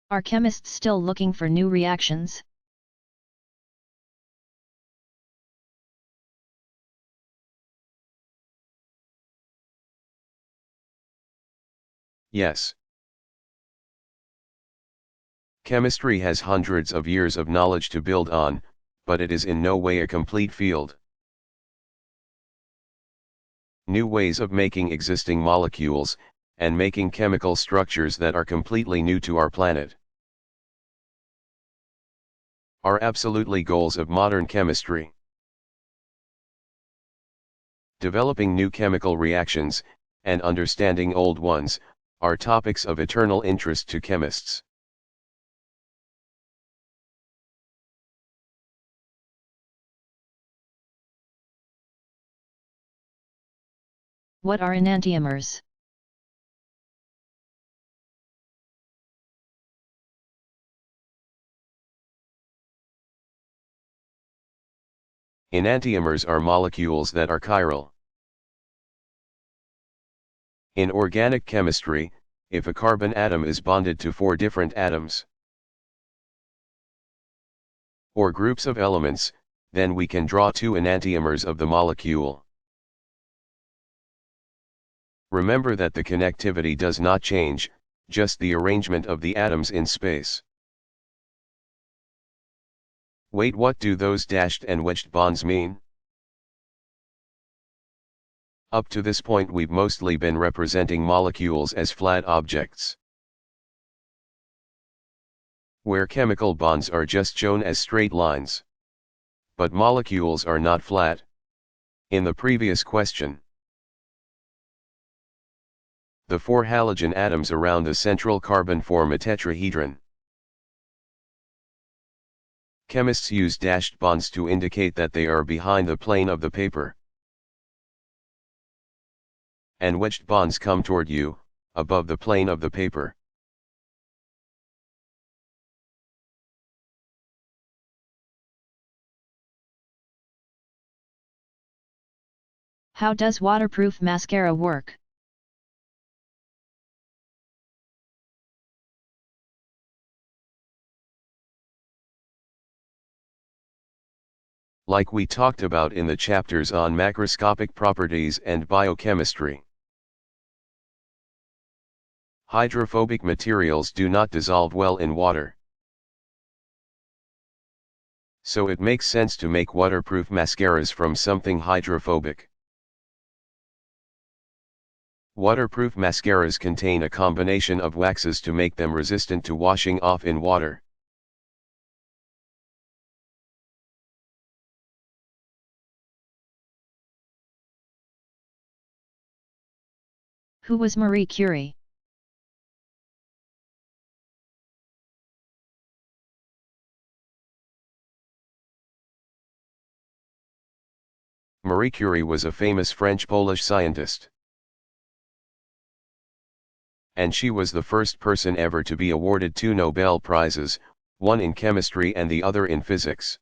Are chemists still looking for new reactions? Yes. Chemistry has hundreds of years of knowledge to build on, but it is in no way a complete field. New ways of making existing molecules, and making chemical structures that are completely new to our planet, are absolutely goals of modern chemistry. Developing new chemical reactions, and understanding old ones, are topics of eternal interest to chemists. What are enantiomers? Enantiomers are molecules that are chiral. In organic chemistry, if a carbon atom is bonded to 4 different atoms or groups of elements, then we can draw 2 enantiomers of the molecule. Remember that the connectivity does not change, just the arrangement of the atoms in space. Wait, what do those dashed and wedged bonds mean? Up to this point we've mostly been representing molecules as flat objects, where chemical bonds are just shown as straight lines. But molecules are not flat. In the previous question, the 4 halogen atoms around the central carbon form a tetrahedron. Chemists use dashed bonds to indicate that they are behind the plane of the paper. And wedged bonds come toward you, above the plane of the paper. How does waterproof mascara work? Like we talked about in the chapters on macroscopic properties and biochemistry. Hydrophobic materials do not dissolve well in water. So it makes sense to make waterproof mascaras from something hydrophobic. Waterproof mascaras contain a combination of waxes to make them resistant to washing off in water. Who was Marie Curie? Marie Curie was a famous French-Polish scientist. And she was the first person ever to be awarded 2 Nobel Prizes, one in chemistry and the other in physics.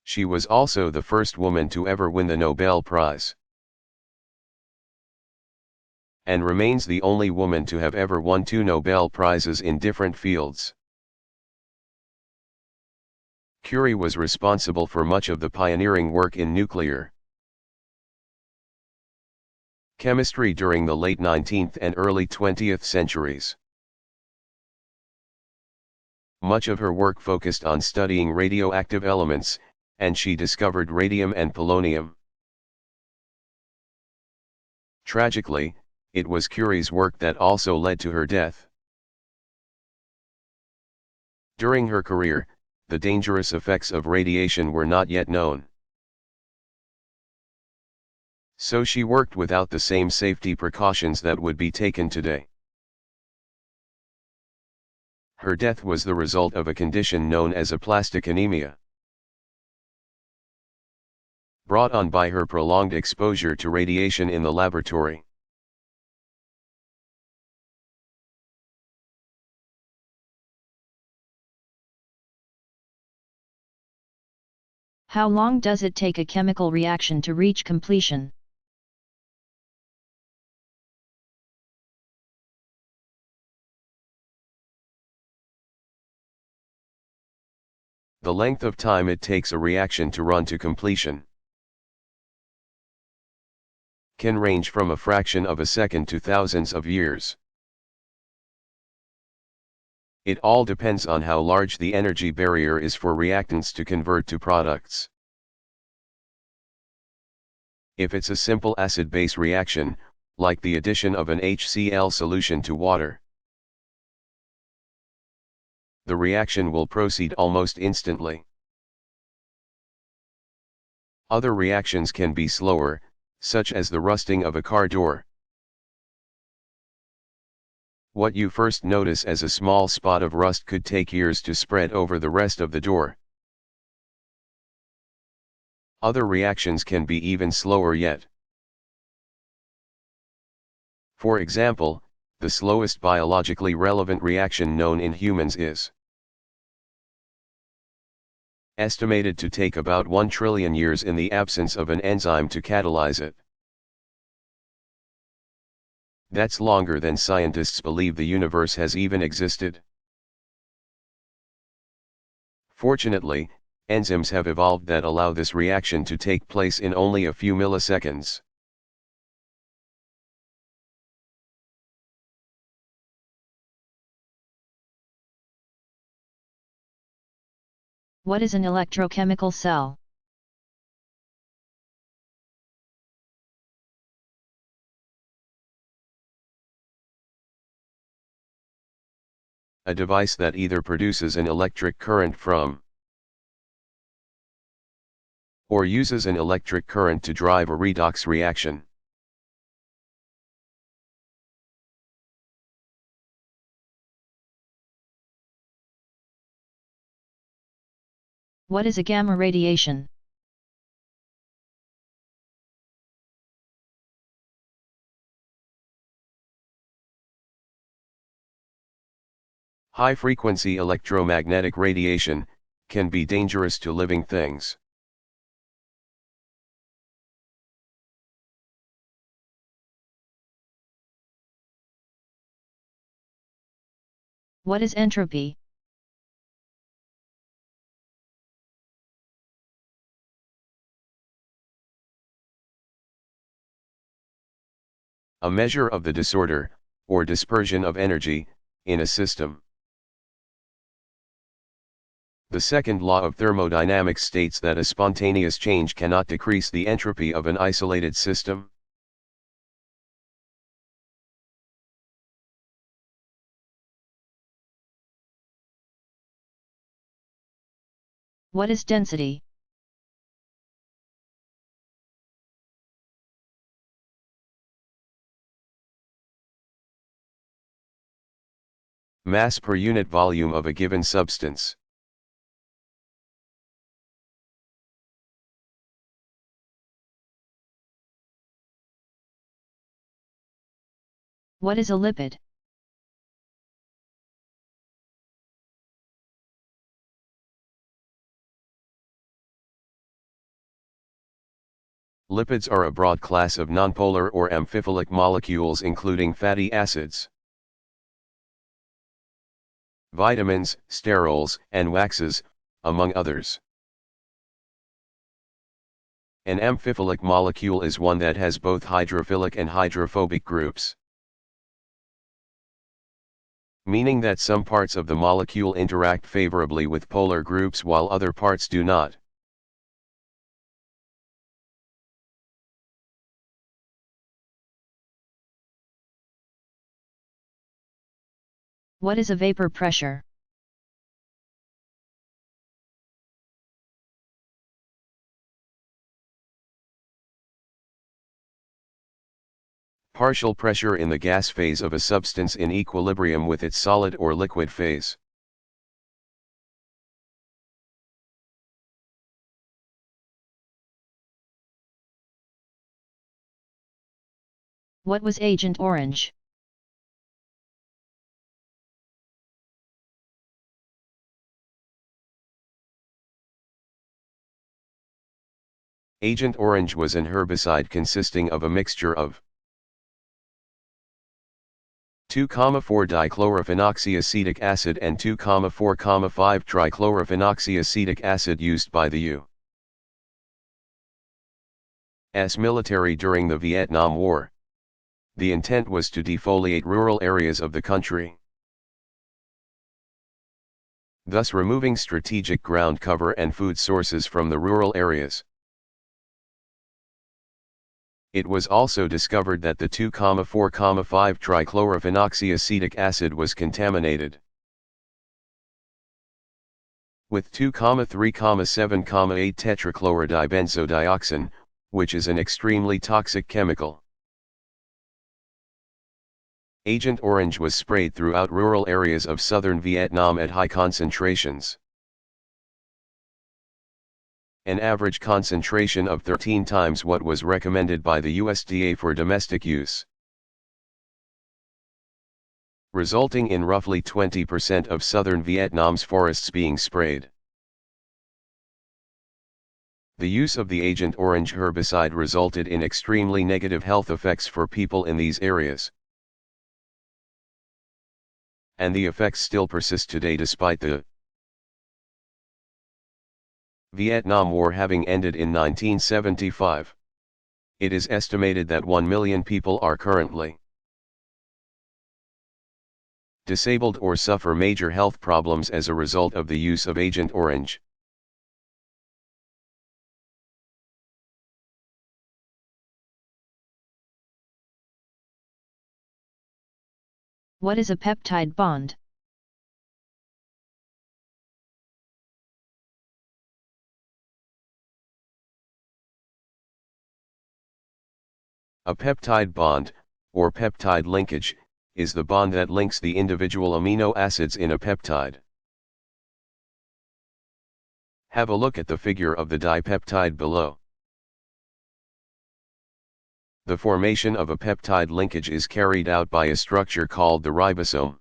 She was also the first woman to ever win the Nobel Prize, and remains the only woman to have ever won 2 Nobel Prizes in different fields. Curie was responsible for much of the pioneering work in nuclear chemistry during the late 19th and early 20th centuries. Much of her work focused on studying radioactive elements, and she discovered radium and polonium. Tragically, it was Curie's work that also led to her death. During her career, the dangerous effects of radiation were not yet known. So she worked without the same safety precautions that would be taken today. Her death was the result of a condition known as aplastic anemia, brought on by her prolonged exposure to radiation in the laboratory. How long does it take a chemical reaction to reach completion? The length of time it takes a reaction to run to completion can range from a fraction of a second to thousands of years. It all depends on how large the energy barrier is for reactants to convert to products. If it's a simple acid-base reaction, like the addition of an HCl solution to water, the reaction will proceed almost instantly. Other reactions can be slower, such as the rusting of a car door. What you first notice as a small spot of rust could take years to spread over the rest of the door. Other reactions can be even slower yet. For example, the slowest biologically relevant reaction known in humans is estimated to take about 1 trillion years in the absence of an enzyme to catalyze it. That's longer than scientists believe the universe has even existed. Fortunately, enzymes have evolved that allow this reaction to take place in only a few milliseconds. What is an electrochemical cell? A device that either produces an electric current from or uses an electric current to drive a redox reaction. What is a gamma radiation? High-frequency electromagnetic radiation can be dangerous to living things. What is entropy? A measure of the disorder, or dispersion of energy, in a system. The second law of thermodynamics states that a spontaneous change cannot decrease the entropy of an isolated system. What is density? Mass per unit volume of a given substance. What is a lipid? Lipids are a broad class of nonpolar or amphiphilic molecules including fatty acids, vitamins, sterols, and waxes, among others. An amphiphilic molecule is one that has both hydrophilic and hydrophobic groups, meaning that some parts of the molecule interact favorably with polar groups while other parts do not. What is a vapor pressure? Partial pressure in the gas phase of a substance in equilibrium with its solid or liquid phase. What was Agent Orange? Agent Orange was an herbicide consisting of a mixture of 2,4-dichlorophenoxyacetic acid and 2,4,5-trichlorophenoxyacetic acid used by the U.S. military during the Vietnam War. The intent was to defoliate rural areas of the country, thus removing strategic ground cover and food sources from the rural areas. It was also discovered that the 2,4,5-trichlorophenoxyacetic acid was contaminated with 2,3,7,8 tetrachlorodibenzodioxin, which is an extremely toxic chemical. Agent Orange was sprayed throughout rural areas of southern Vietnam at high concentrations. An average concentration of 13 times what was recommended by the USDA for domestic use, resulting in roughly 20% of southern Vietnam's forests being sprayed. The use of the Agent Orange herbicide resulted in extremely negative health effects for people in these areas, and the effects still persist today despite the Vietnam War having ended in 1975. It is estimated that 1 million people are currently disabled or suffer major health problems as a result of the use of Agent Orange. What is a peptide bond? A peptide bond, or peptide linkage, is the bond that links the individual amino acids in a peptide. Have a look at the figure of the dipeptide below. The formation of a peptide linkage is carried out by a structure called the ribosome,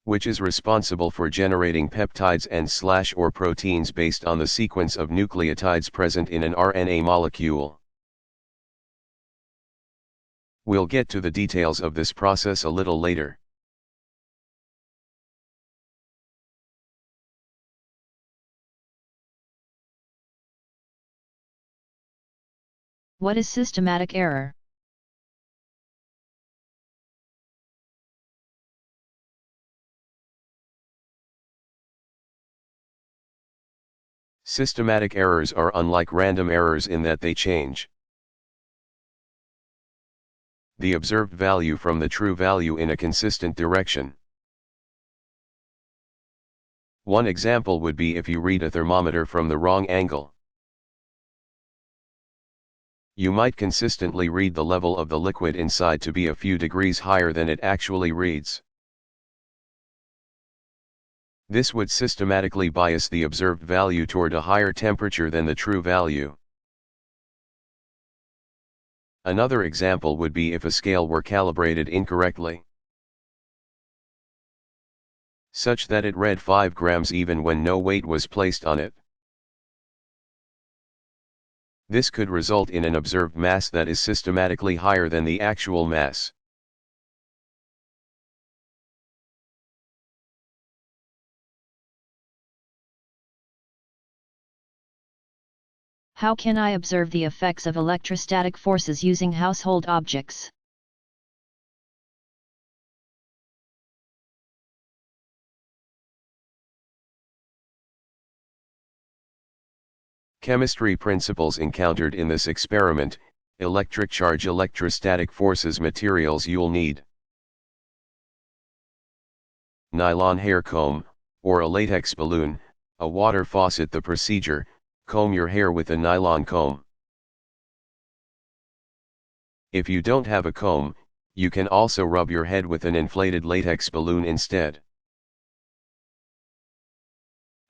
which is responsible for generating peptides and/or proteins based on the sequence of nucleotides present in an RNA molecule. We'll get to the details of this process a little later. What is systematic error? Systematic errors are unlike random errors in that they change the observed value from the true value in a consistent direction. One example would be if you read a thermometer from the wrong angle. You might consistently read the level of the liquid inside to be a few degrees higher than it actually reads. This would systematically bias the observed value toward a higher temperature than the true value. Another example would be if a scale were calibrated incorrectly, such that it read 5 grams even when no weight was placed on it. This could result in an observed mass that is systematically higher than the actual mass. How can I observe the effects of electrostatic forces using household objects? Chemistry principles encountered in this experiment: electric charge, electrostatic forces. Materials you'll need: nylon hair comb, or a latex balloon, a water faucet. The procedure: comb your hair with a nylon comb. If you don't have a comb, you can also rub your head with an inflated latex balloon instead.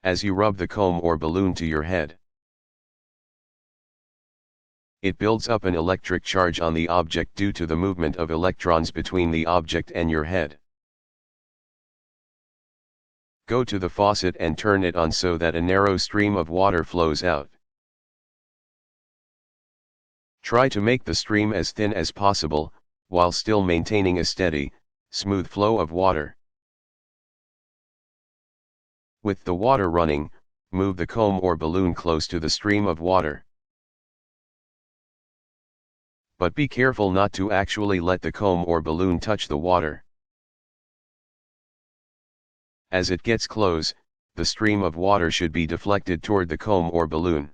As you rub the comb or balloon to your head, it builds up an electric charge on the object due to the movement of electrons between the object and your head. Go to the faucet and turn it on so that a narrow stream of water flows out. Try to make the stream as thin as possible, while still maintaining a steady, smooth flow of water. With the water running, move the comb or balloon close to the stream of water. But be careful not to actually let the comb or balloon touch the water. As it gets close, the stream of water should be deflected toward the comb or balloon.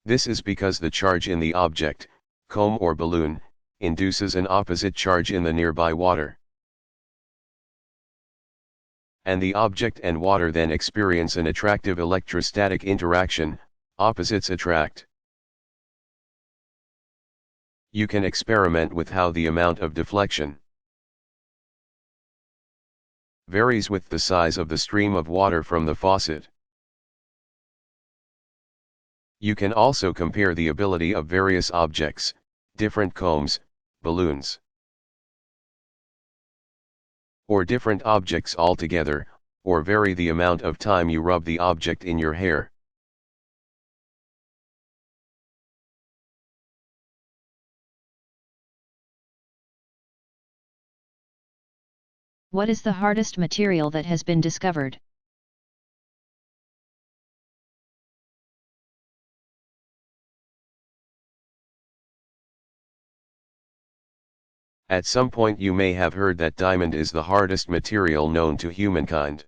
This is because the charge in the object, comb or balloon, induces an opposite charge in the nearby water. And the object and water then experience an attractive electrostatic interaction, opposites attract. You can experiment with how the amount of deflection varies with the size of the stream of water from the faucet. You can also compare the ability of various objects, different combs, balloons, or different objects altogether, or vary the amount of time you rub the object in your hair. What is the hardest material that has been discovered? At some point you may have heard that diamond is the hardest material known to humankind.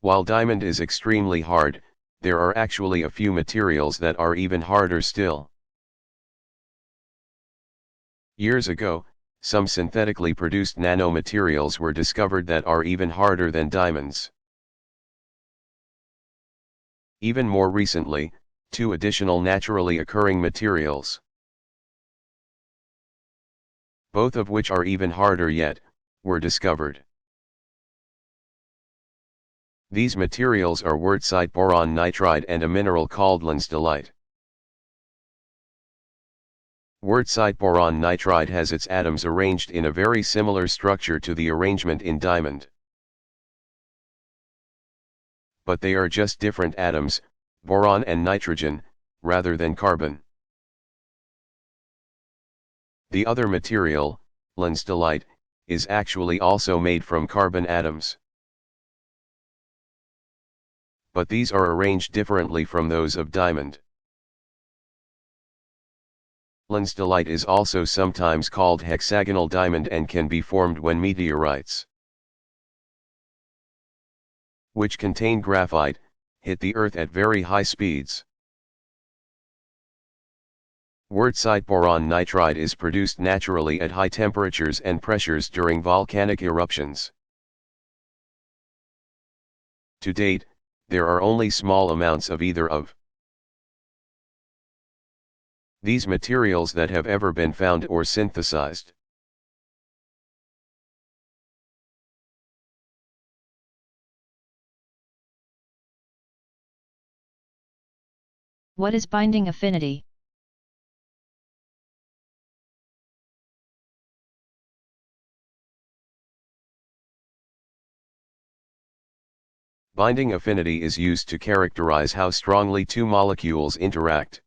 While diamond is extremely hard, there are actually a few materials that are even harder still. Years ago, some synthetically produced nanomaterials were discovered that are even harder than diamonds. Even more recently, two additional naturally occurring materials, both of which are even harder yet, were discovered. These materials are wurtzite boron nitride and a mineral called lensdelite. Wurtzite boron nitride has its atoms arranged in a very similar structure to the arrangement in diamond. But they are just different atoms, boron and nitrogen, rather than carbon. The other material, lensdelite, is actually also made from carbon atoms. But these are arranged differently from those of diamond. Lensdelite is also sometimes called hexagonal diamond and can be formed when meteorites, which contain graphite, hit the Earth at very high speeds. Wurtzite boron nitride is produced naturally at high temperatures and pressures during volcanic eruptions. To date, there are only small amounts of either of these materials that have ever been found or synthesized. What is binding affinity? Binding affinity is used to characterize how strongly two molecules interact.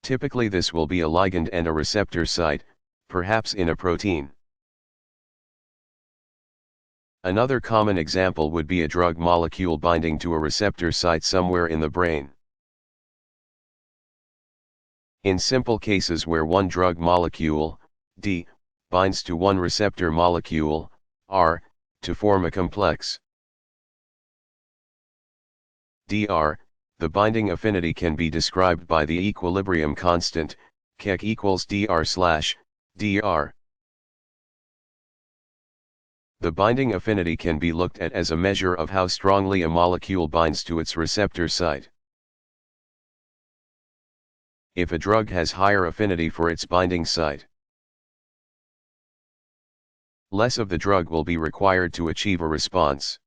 Typically this will be a ligand and a receptor site, perhaps in a protein. Another common example would be a drug molecule binding to a receptor site somewhere in the brain. In simple cases where one drug molecule, D, binds to one receptor molecule, R, to form a complex, Dr, the binding affinity can be described by the equilibrium constant, Keq equals dr/dr. The binding affinity can be looked at as a measure of how strongly a molecule binds to its receptor site. If a drug has higher affinity for its binding site, less of the drug will be required to achieve a response.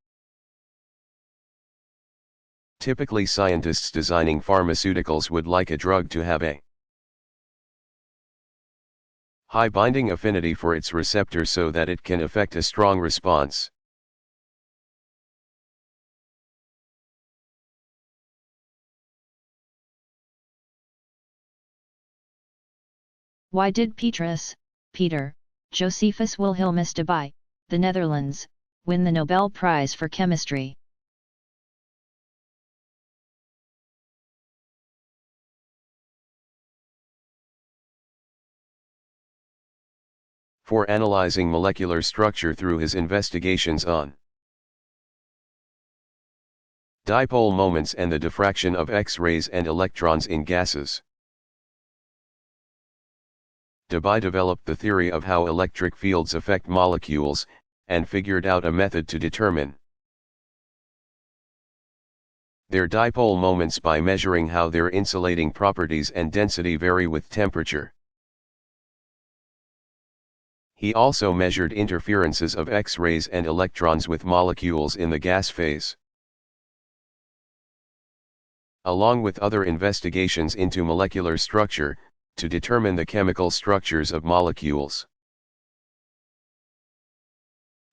Typically, scientists designing pharmaceuticals would like a drug to have a high binding affinity for its receptor so that it can effect a strong response. Why did Peter, Josephus Wilhelmus Debye, the Netherlands, win the Nobel Prize for Chemistry? For analyzing molecular structure through his investigations on dipole moments and the diffraction of X-rays and electrons in gases. Debye developed the theory of how electric fields affect molecules, and figured out a method to determine their dipole moments by measuring how their insulating properties and density vary with temperature. He also measured interferences of X-rays and electrons with molecules in the gas phase. Along with other investigations into molecular structure, to determine the chemical structures of molecules.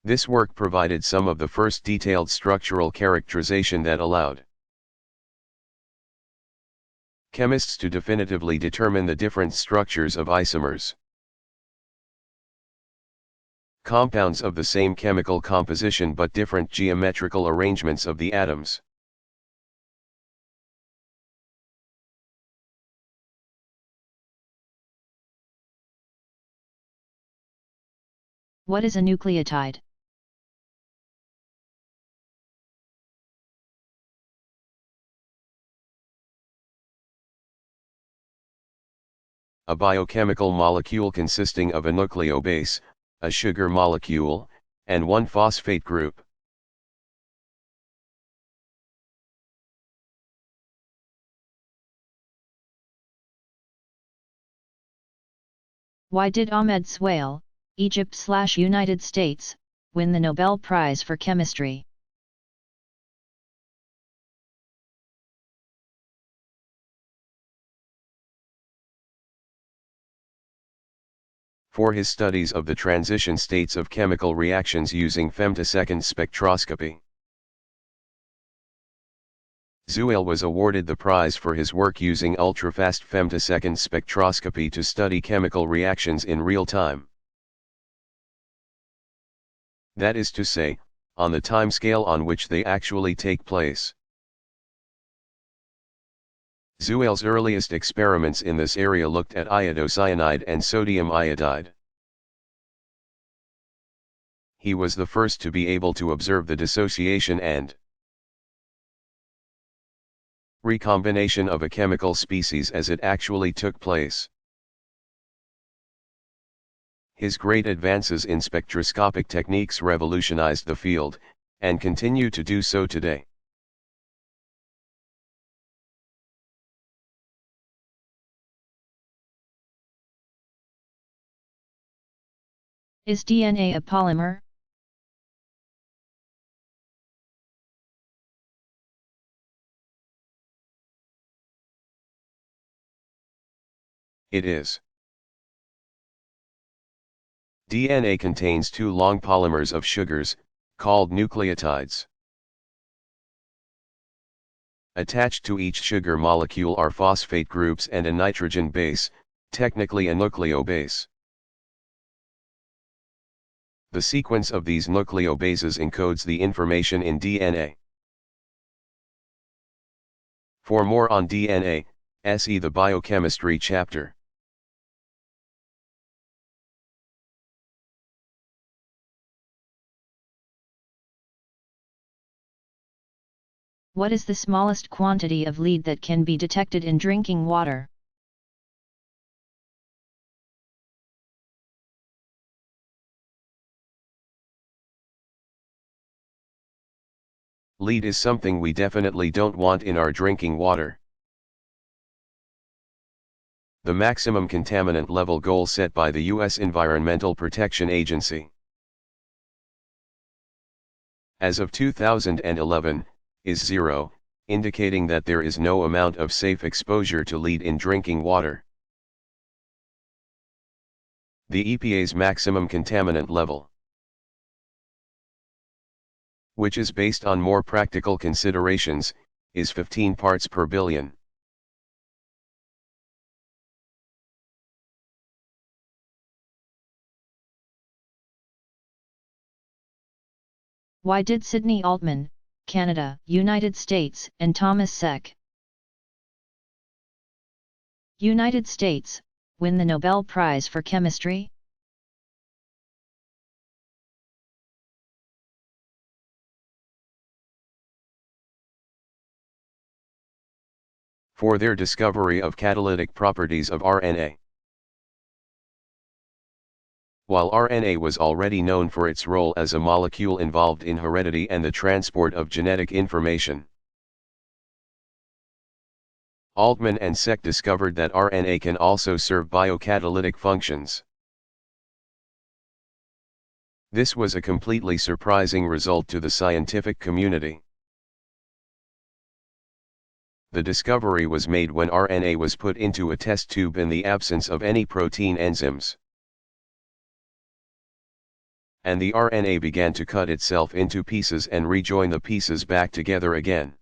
This work provided some of the first detailed structural characterization that allowed chemists to definitively determine the different structures of isomers, compounds of the same chemical composition but different geometrical arrangements of the atoms. What is a nucleotide? A biochemical molecule consisting of a nucleobase, a sugar molecule, and one phosphate group. Why did Ahmed Swail, Egypt/United States, win the Nobel Prize for Chemistry? For his studies of the transition states of chemical reactions using femtosecond spectroscopy. Swail was awarded the prize for his work using ultrafast femtosecond spectroscopy to study chemical reactions in real time. That is to say, on the timescale on which they actually take place. Swail's earliest experiments in this area looked at iodocyanide and sodium iodide. He was the first to be able to observe the dissociation and recombination of a chemical species as it actually took place. His great advances in spectroscopic techniques revolutionized the field, and continue to do so today. Is DNA a polymer? It is. DNA contains two long polymers of sugars, called nucleotides. Attached to each sugar molecule are phosphate groups and a nitrogen base, technically a nucleobase. The sequence of these nucleobases encodes the information in DNA. For more on DNA, see the biochemistry chapter. What is the smallest quantity of lead that can be detected in drinking water? Lead is something we definitely don't want in our drinking water. The maximum contaminant level goal set by the U.S. Environmental Protection Agency as of 2011, is 0, indicating that there is no amount of safe exposure to lead in drinking water. The EPA's maximum contaminant level, which is based on more practical considerations, is 15 parts per billion. Why did Sidney Altman, Canada, United States, and Thomas Sek, United States, win the Nobel Prize for Chemistry? For their discovery of catalytic properties of RNA. While RNA was already known for its role as a molecule involved in heredity and the transport of genetic information, Altman and Sek discovered that RNA can also serve biocatalytic functions. This was a completely surprising result to the scientific community. The discovery was made when RNA was put into a test tube in the absence of any protein enzymes, and the RNA began to cut itself into pieces and rejoin the pieces back together again.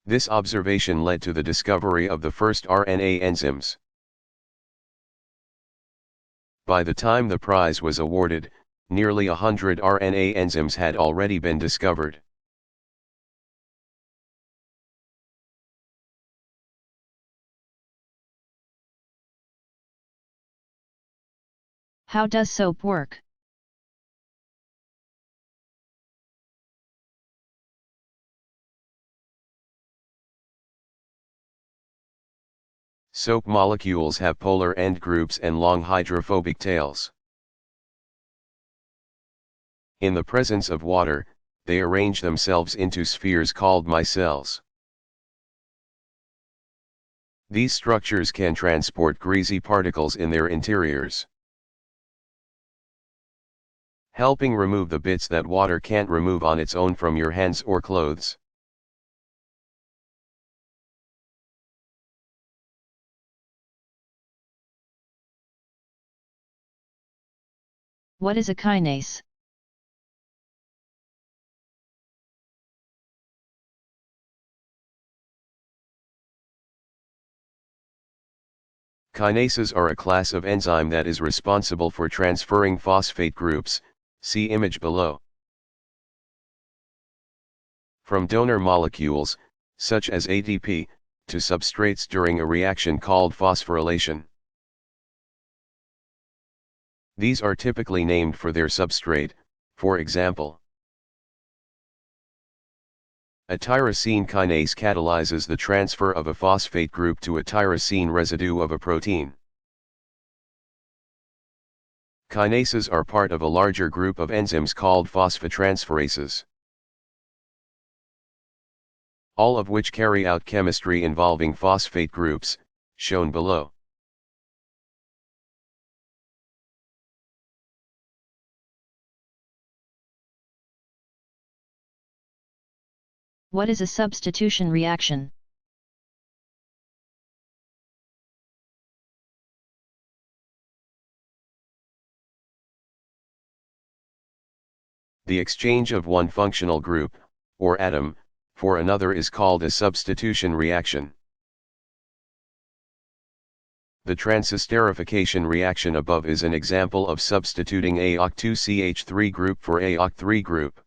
This observation led to the discovery of the first RNA enzymes. By the time the prize was awarded, nearly 100 RNA enzymes had already been discovered. How does soap work? Soap molecules have polar end groups and long hydrophobic tails. In the presence of water, they arrange themselves into spheres called micelles. These structures can transport greasy particles in their interiors, helping remove the bits that water can't remove on its own from your hands or clothes. What is a kinase? Kinases are a class of enzyme that is responsible for transferring phosphate groups, see image below, from donor molecules, such as ATP, to substrates during a reaction called phosphorylation. These are typically named for their substrate, for example, a tyrosine kinase catalyzes the transfer of a phosphate group to a tyrosine residue of a protein. Kinases are part of a larger group of enzymes called phosphotransferases, all of which carry out chemistry involving phosphate groups, shown below. What is a substitution reaction? The exchange of one functional group, or atom, for another is called a substitution reaction. The transesterification reaction above is an example of substituting AOC2CH3 group for AOC3 group.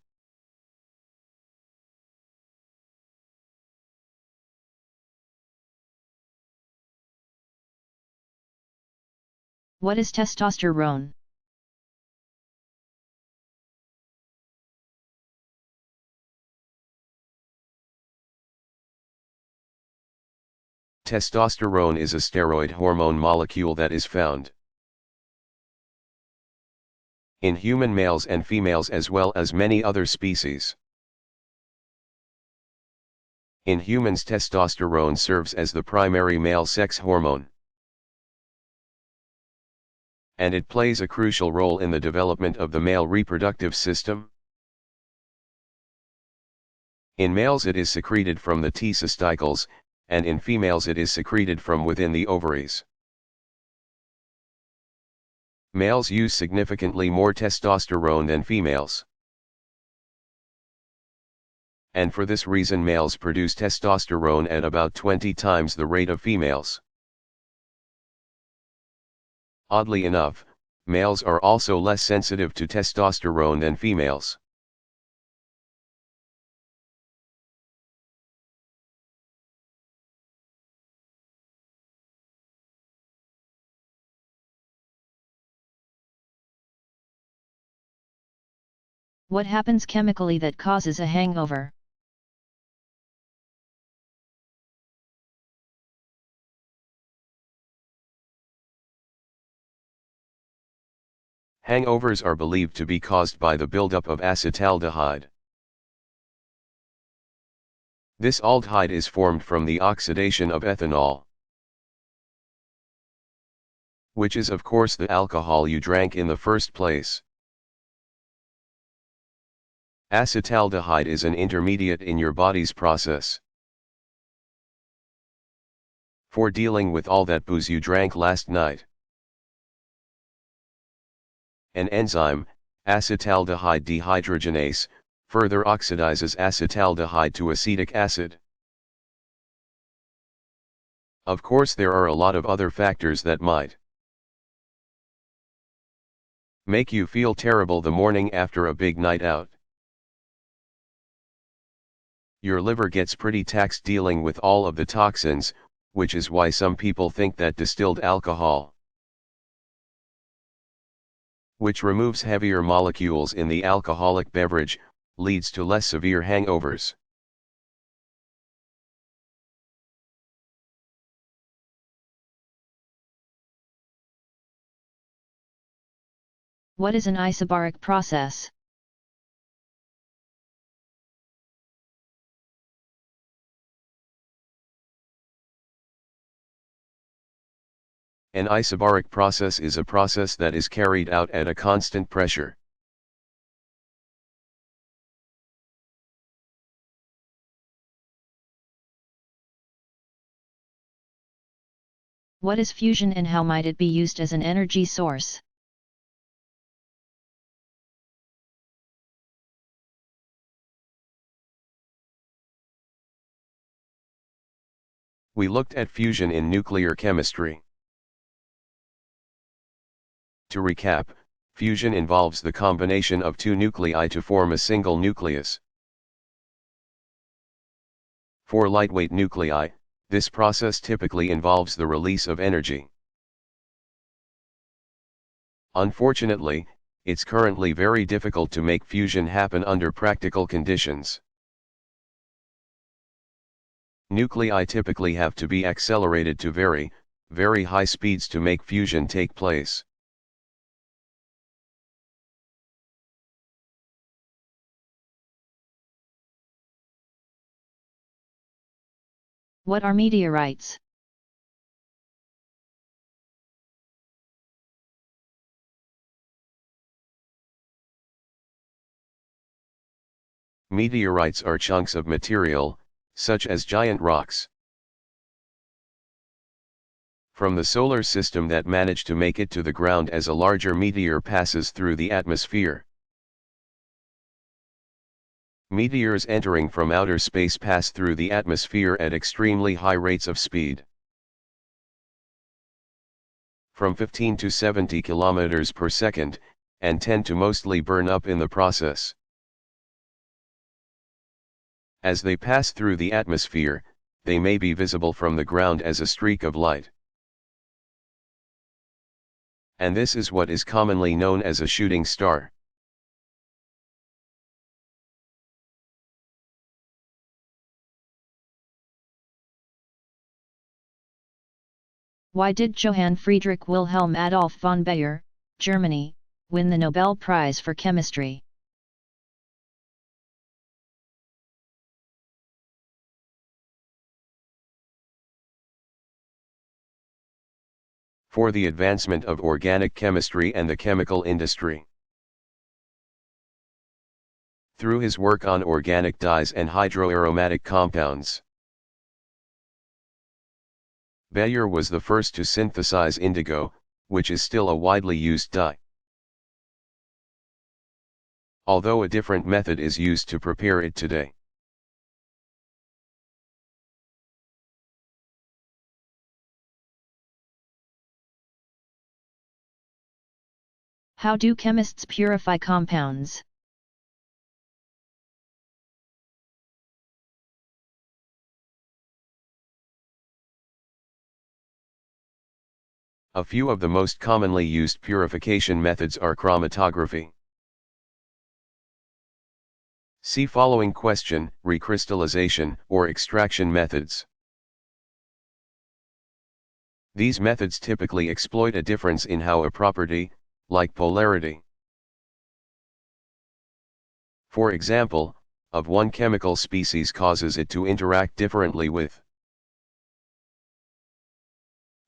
What is testosterone? Testosterone is a steroid hormone molecule that is found in human males and females as well as many other species. In humans, testosterone serves as the primary male sex hormone, and it plays a crucial role in the development of the male reproductive system. In males it is secreted from the testicles, and in females it is secreted from within the ovaries. Males use significantly more testosterone than females, and for this reason males produce testosterone at about 20 times the rate of females. Oddly enough, Males are also less sensitive to testosterone than females. What happens chemically that causes a hangover? Hangovers are believed to be caused by the buildup of acetaldehyde. This aldehyde is formed from the oxidation of ethanol, which is of course the alcohol you drank in the first place. Acetaldehyde is an intermediate in your body's process for dealing with all that booze you drank last night. An enzyme, acetaldehyde dehydrogenase, further oxidizes acetaldehyde to acetic acid. Of course, there are a lot of other factors that might make you feel terrible the morning after a big night out. Your liver gets pretty taxed dealing with all of the toxins, which is why some people think that distilled alcohol, which removes heavier molecules in the alcoholic beverage, leads to less severe hangovers. What is an isobaric process? An isobaric process is a process that is carried out at a constant pressure. What is fusion and how might it be used as an energy source? We looked at fusion in nuclear chemistry. To recap, fusion involves the combination of two nuclei to form a single nucleus. For lightweight nuclei, this process typically involves the release of energy. Unfortunately, it's currently very difficult to make fusion happen under practical conditions. Nuclei typically have to be accelerated to very, very high speeds to make fusion take place. What are meteorites? Meteorites are chunks of material, such as giant rocks, from the solar system that manage to make it to the ground as a larger meteor passes through the atmosphere. Meteors entering from outer space pass through the atmosphere at extremely high rates of speed, from 15 to 70 kilometers per second, and tend to mostly burn up in the process. As they pass through the atmosphere, they may be visible from the ground as a streak of light. And this is what is commonly known as a shooting star. Why did Johann Friedrich Wilhelm Adolf von Baeyer, Germany, win the Nobel Prize for Chemistry? For the advancement of organic chemistry and the chemical industry. Through his work on organic dyes and hydroaromatic compounds. Baeyer was the first to synthesize indigo, which is still a widely used dye. Although a different method is used to prepare it today. How do chemists purify compounds? A few of the most commonly used purification methods are chromatography. See following question, recrystallization or extraction methods. These methods typically exploit a difference in how a property, like polarity, for example, of one chemical species causes it to interact differently with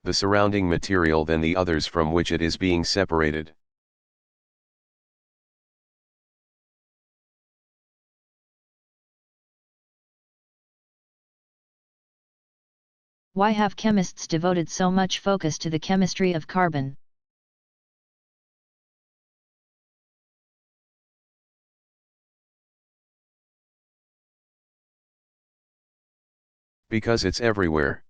the surrounding material than the others from which it is being separated. Why have chemists devoted so much focus to the chemistry of carbon? Because it's everywhere.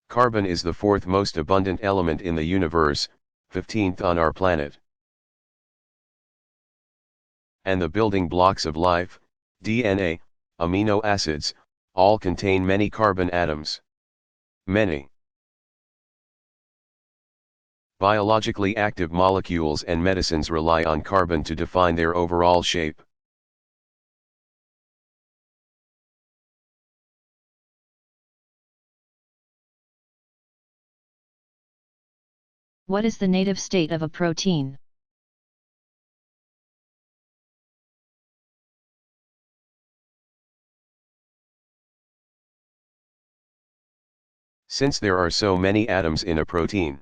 Carbon is the fourth most abundant element in the universe, 15th on our planet. And the building blocks of life, DNA, amino acids, all contain many carbon atoms. Many biologically active molecules and medicines rely on carbon to define their overall shape. What is the native state of a protein? Since there are so many atoms in a protein,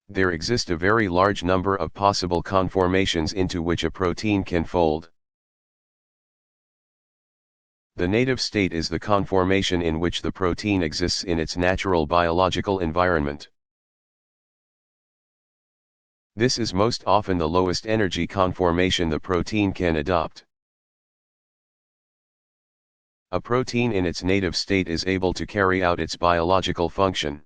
there exist a very large number of possible conformations into which a protein can fold. The native state is the conformation in which the protein exists in its natural biological environment. This is most often the lowest energy conformation the protein can adopt. A protein in its native state is able to carry out its biological function,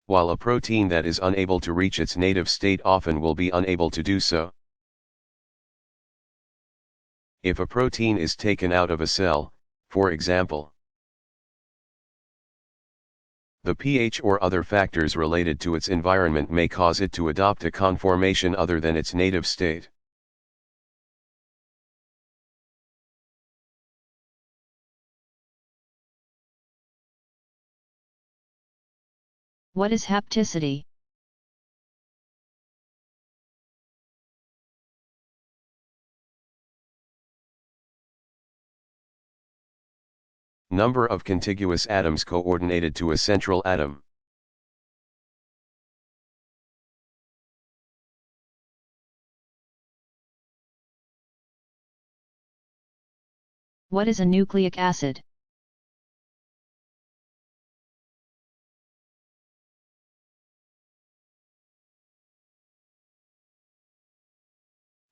while a protein that is unable to reach its native state often will be unable to do so. If a protein is taken out of a cell, for example, the pH or other factors related to its environment may cause it to adopt a conformation other than its native state. What is hapticity? Number of contiguous atoms coordinated to a central atom. What is a nucleic acid?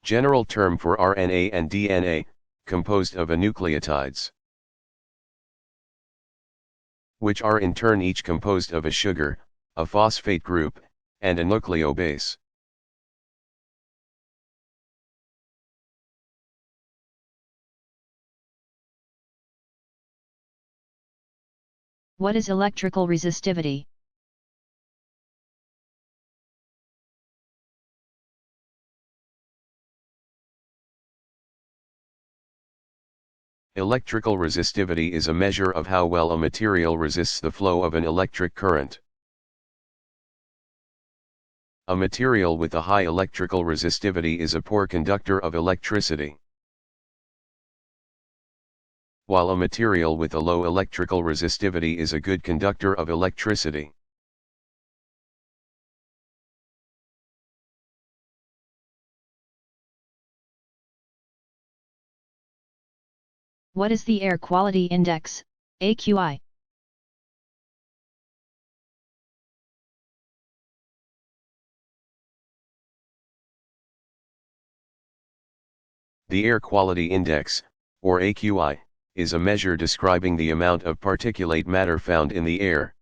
General term for RNA and DNA, composed of nucleotides, which are in turn each composed of a sugar, a phosphate group, and a nucleobase. What is electrical resistivity? Electrical resistivity is a measure of how well a material resists the flow of an electric current. A material with a high electrical resistivity is a poor conductor of electricity, while a material with a low electrical resistivity is a good conductor of electricity. What is the air quality index, AQI? The air quality index, or AQI, is a measure describing the amount of particulate matter found in the air.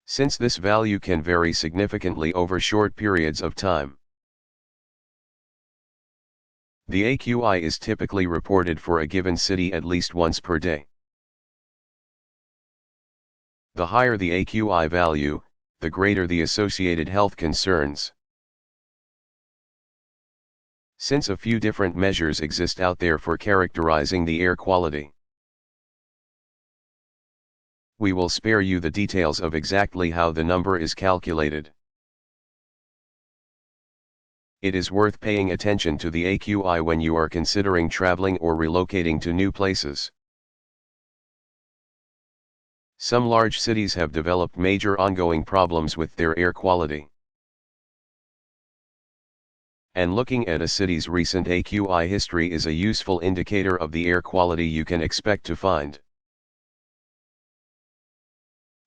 since this value can vary significantly over short periods of time. The AQI is typically reported for a given city at least once per day. The higher the AQI value, the greater the associated health concerns. Since a few different measures exist out there for characterizing the air quality, we will spare you the details of exactly how the number is calculated. It is worth paying attention to the AQI when you are considering traveling or relocating to new places. Some large cities have developed major ongoing problems with their air quality. And looking at a city's recent AQI history is a useful indicator of the air quality you can expect to find.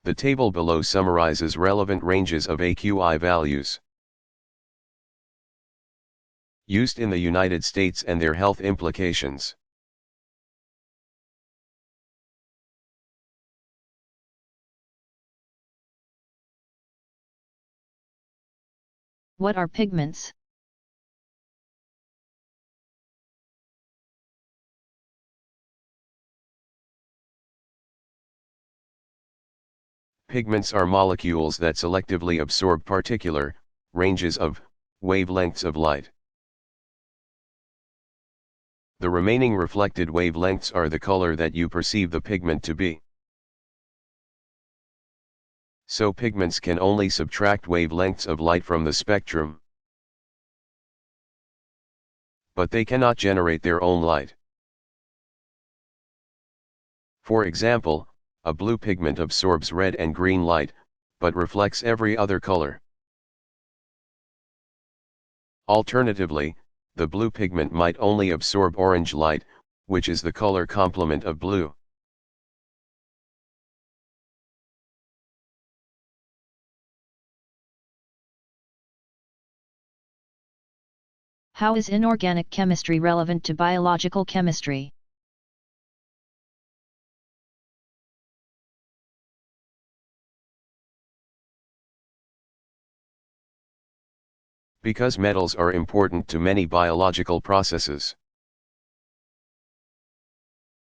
The table below summarizes relevant ranges of AQI values used in the United States and their health implications. What are pigments? Pigments are molecules that selectively absorb particular ranges of wavelengths of light. The remaining reflected wavelengths are the color that you perceive the pigment to be. So pigments can only subtract wavelengths of light from the spectrum, but they cannot generate their own light. For example, a blue pigment absorbs red and green light, but reflects every other color. Alternatively, the blue pigment might only absorb orange light, which is the color complement of blue. How is inorganic chemistry relevant to biological chemistry? Because metals are important to many biological processes.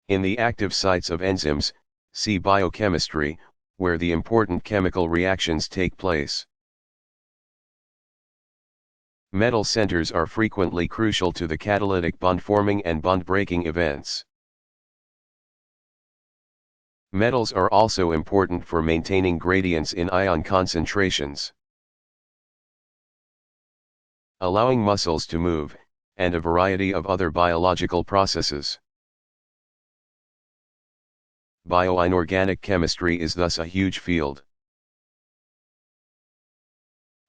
In the active sites of enzymes, see biochemistry, where the important chemical reactions take place. Metal centers are frequently crucial to the catalytic bond-forming and bond-breaking events. Metals are also important for maintaining gradients in ion concentrations, allowing muscles to move, and a variety of other biological processes. Bioinorganic chemistry is thus a huge field.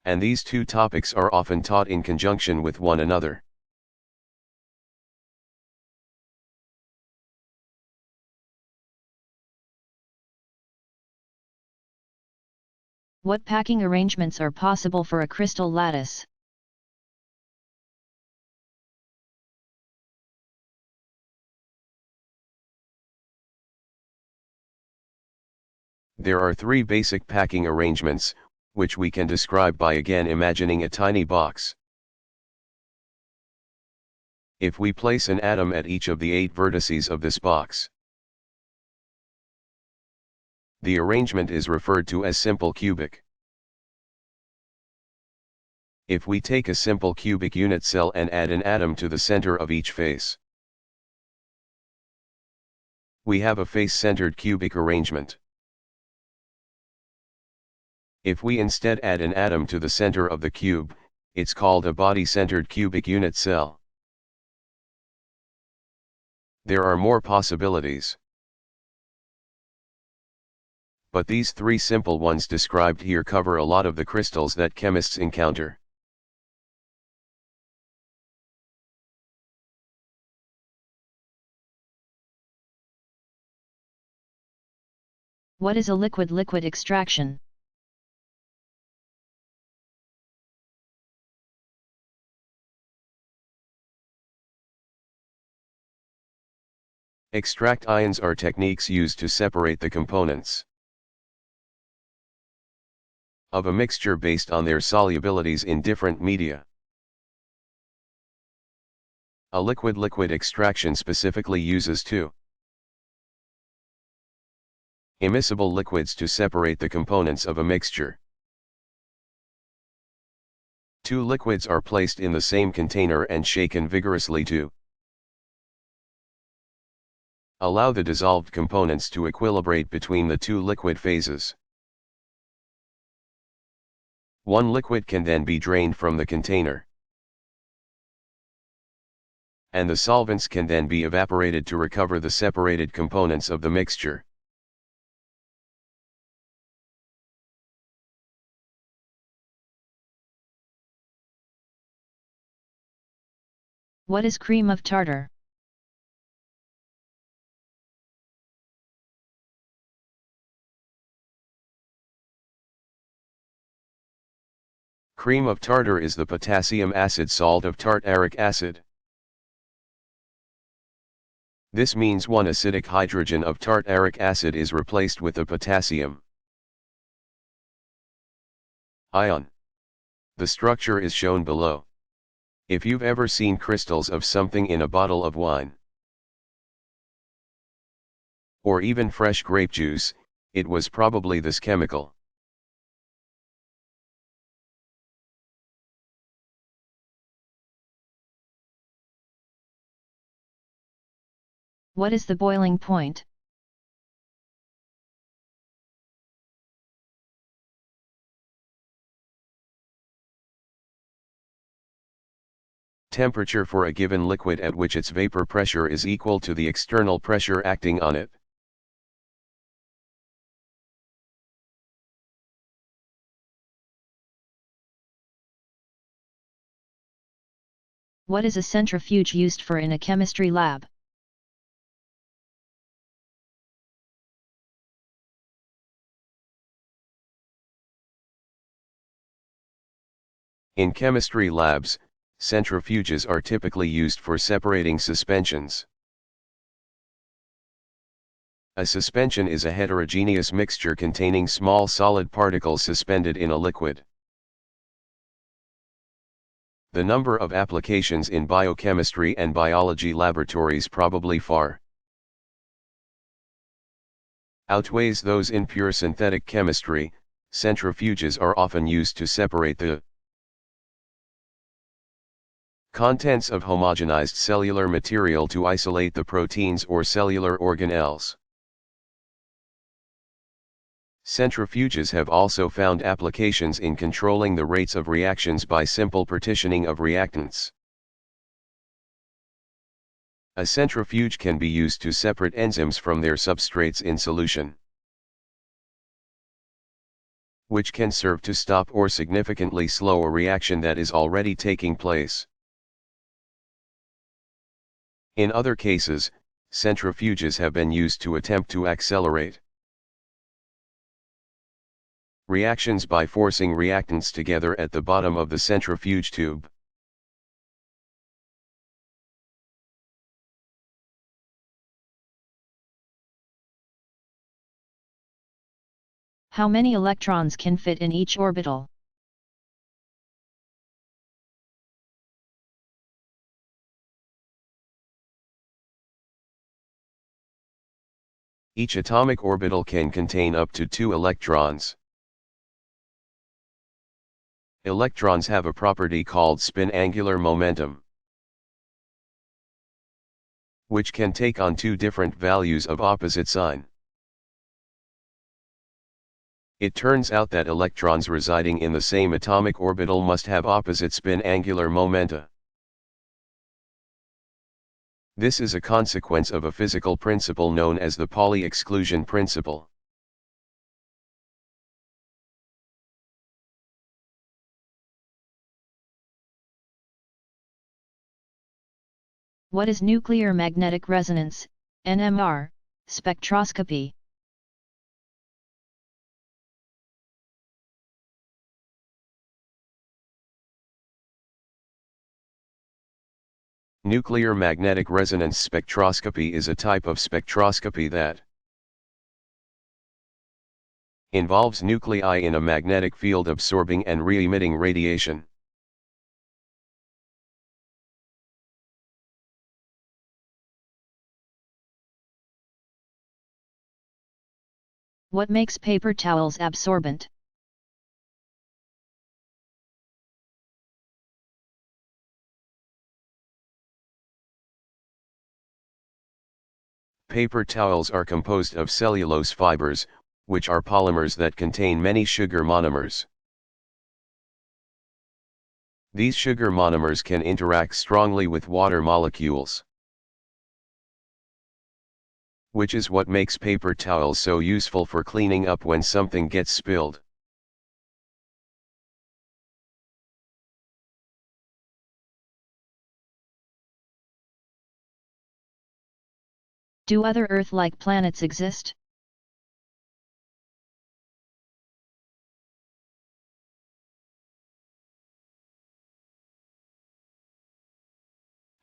And these two topics are often taught in conjunction with one another. What packing arrangements are possible for a crystal lattice? There are three basic packing arrangements, which we can describe by again imagining a tiny box. If we place an atom at each of the 8 vertices of this box, the arrangement is referred to as simple cubic. If we take a simple cubic unit cell and add an atom to the center of each face, we have a face-centered cubic arrangement. If we instead add an atom to the center of the cube, it's called a body-centered cubic unit cell. There are more possibilities, but these three simple ones described here cover a lot of the crystals that chemists encounter. What is a liquid-liquid extraction? Extract ions are techniques used to separate the components. of a mixture based on their solubilities in different media. A liquid-liquid extraction specifically uses two immiscible liquids to separate the components of a mixture. Two liquids are placed in the same container and shaken vigorously to allow the dissolved components to equilibrate between the two liquid phases. One liquid can then be drained from the container, and the solvents can then be evaporated to recover the separated components of the mixture. What is cream of tartar? Cream of tartar is the potassium acid salt of tartaric acid. This means one acidic hydrogen of tartaric acid is replaced with a potassium ion. The structure is shown below. If you've ever seen crystals of something in a bottle of wine, or even fresh grape juice, it was probably this chemical. What is the boiling point? Temperature for a given liquid at which its vapor pressure is equal to the external pressure acting on it. What is a centrifuge used for in a chemistry lab? In chemistry labs, centrifuges are typically used for separating suspensions. A suspension is a heterogeneous mixture containing small solid particles suspended in a liquid. The number of applications in biochemistry and biology laboratories probably far outweighs those in pure synthetic chemistry. Centrifuges are often used to separate the contents of homogenized cellular material to isolate the proteins or cellular organelles. Centrifuges have also found applications in controlling the rates of reactions by simple partitioning of reactants. A centrifuge can be used to separate enzymes from their substrates in solution, which can serve to stop or significantly slow a reaction that is already taking place. In other cases, centrifuges have been used to attempt to accelerate reactions by forcing reactants together at the bottom of the centrifuge tube. How many electrons can fit in each orbital? Each atomic orbital can contain up to 2 electrons. Electrons have a property called spin angular momentum, which can take on two different values of opposite sign. It turns out that electrons residing in the same atomic orbital must have opposite spin angular momenta. This is a consequence of a physical principle known as the Pauli exclusion principle. What is nuclear magnetic resonance, NMR, spectroscopy? Nuclear magnetic resonance spectroscopy is a type of spectroscopy that Involves nuclei in a magnetic field absorbing and re-emitting radiation. What makes paper towels absorbent? Paper towels are composed of cellulose fibers, which are polymers that contain many sugar monomers. These sugar monomers can interact strongly with water molecules, which is what makes paper towels so useful for cleaning up when something gets spilled. Do other Earth-like planets exist?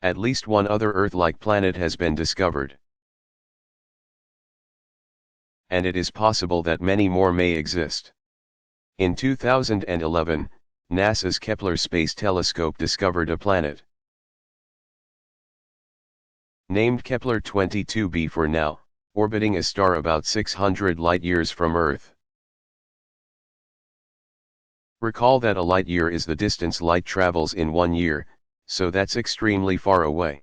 At least one other Earth-like planet has been discovered. And it is possible that many more may exist. In 2011, NASA's Kepler Space Telescope discovered a planet named Kepler 22b for now, orbiting a star about 600 light-years from Earth. Recall that a light-year is the distance light travels in 1 year, so that's extremely far away.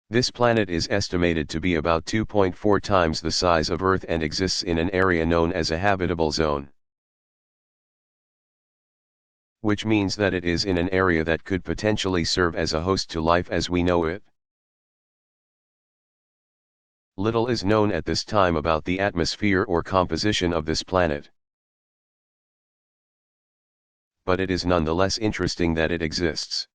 This planet is estimated to be about 2.4 times the size of Earth and exists in an area known as a habitable zone, which means that it is in an area that could potentially serve as a host to life as we know it. Little is known at this time about the atmosphere or composition of this planet, but it is nonetheless interesting that it exists.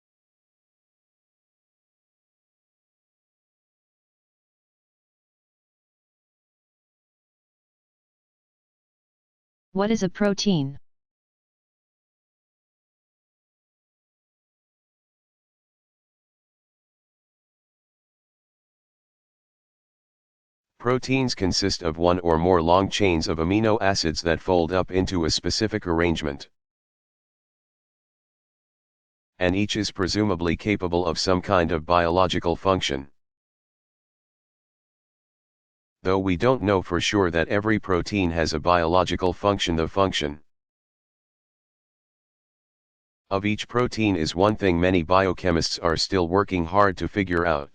What is a protein? Proteins consist of one or more long chains of amino acids that fold up into a specific arrangement, and each is presumably capable of some kind of biological function. Though we don't know for sure that every protein has a biological function. The function of each protein is one thing many biochemists are still working hard to figure out.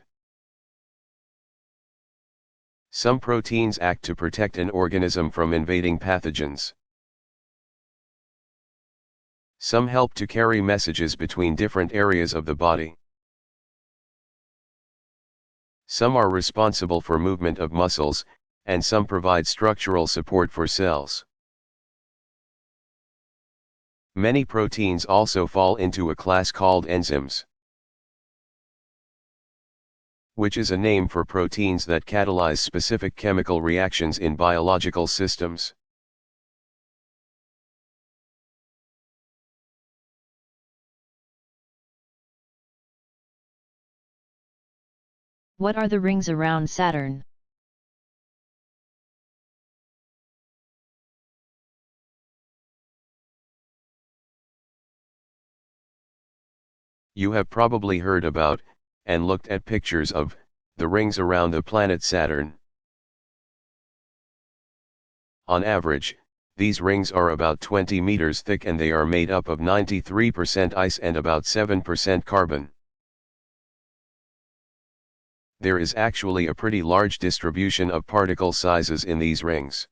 Some proteins act to protect an organism from invading pathogens. Some help to carry messages between different areas of the body. Some are responsible for movement of muscles, and some provide structural support for cells. Many proteins also fall into a class called enzymes, which is a name for proteins that catalyze specific chemical reactions in biological systems. What are the rings around Saturn? You have probably heard about, and looked at pictures of, the rings around the planet Saturn. On average, these rings are about 20 meters thick and they are made up of 93% ice and about 7% carbon. There is actually a pretty large distribution of particle sizes in these rings,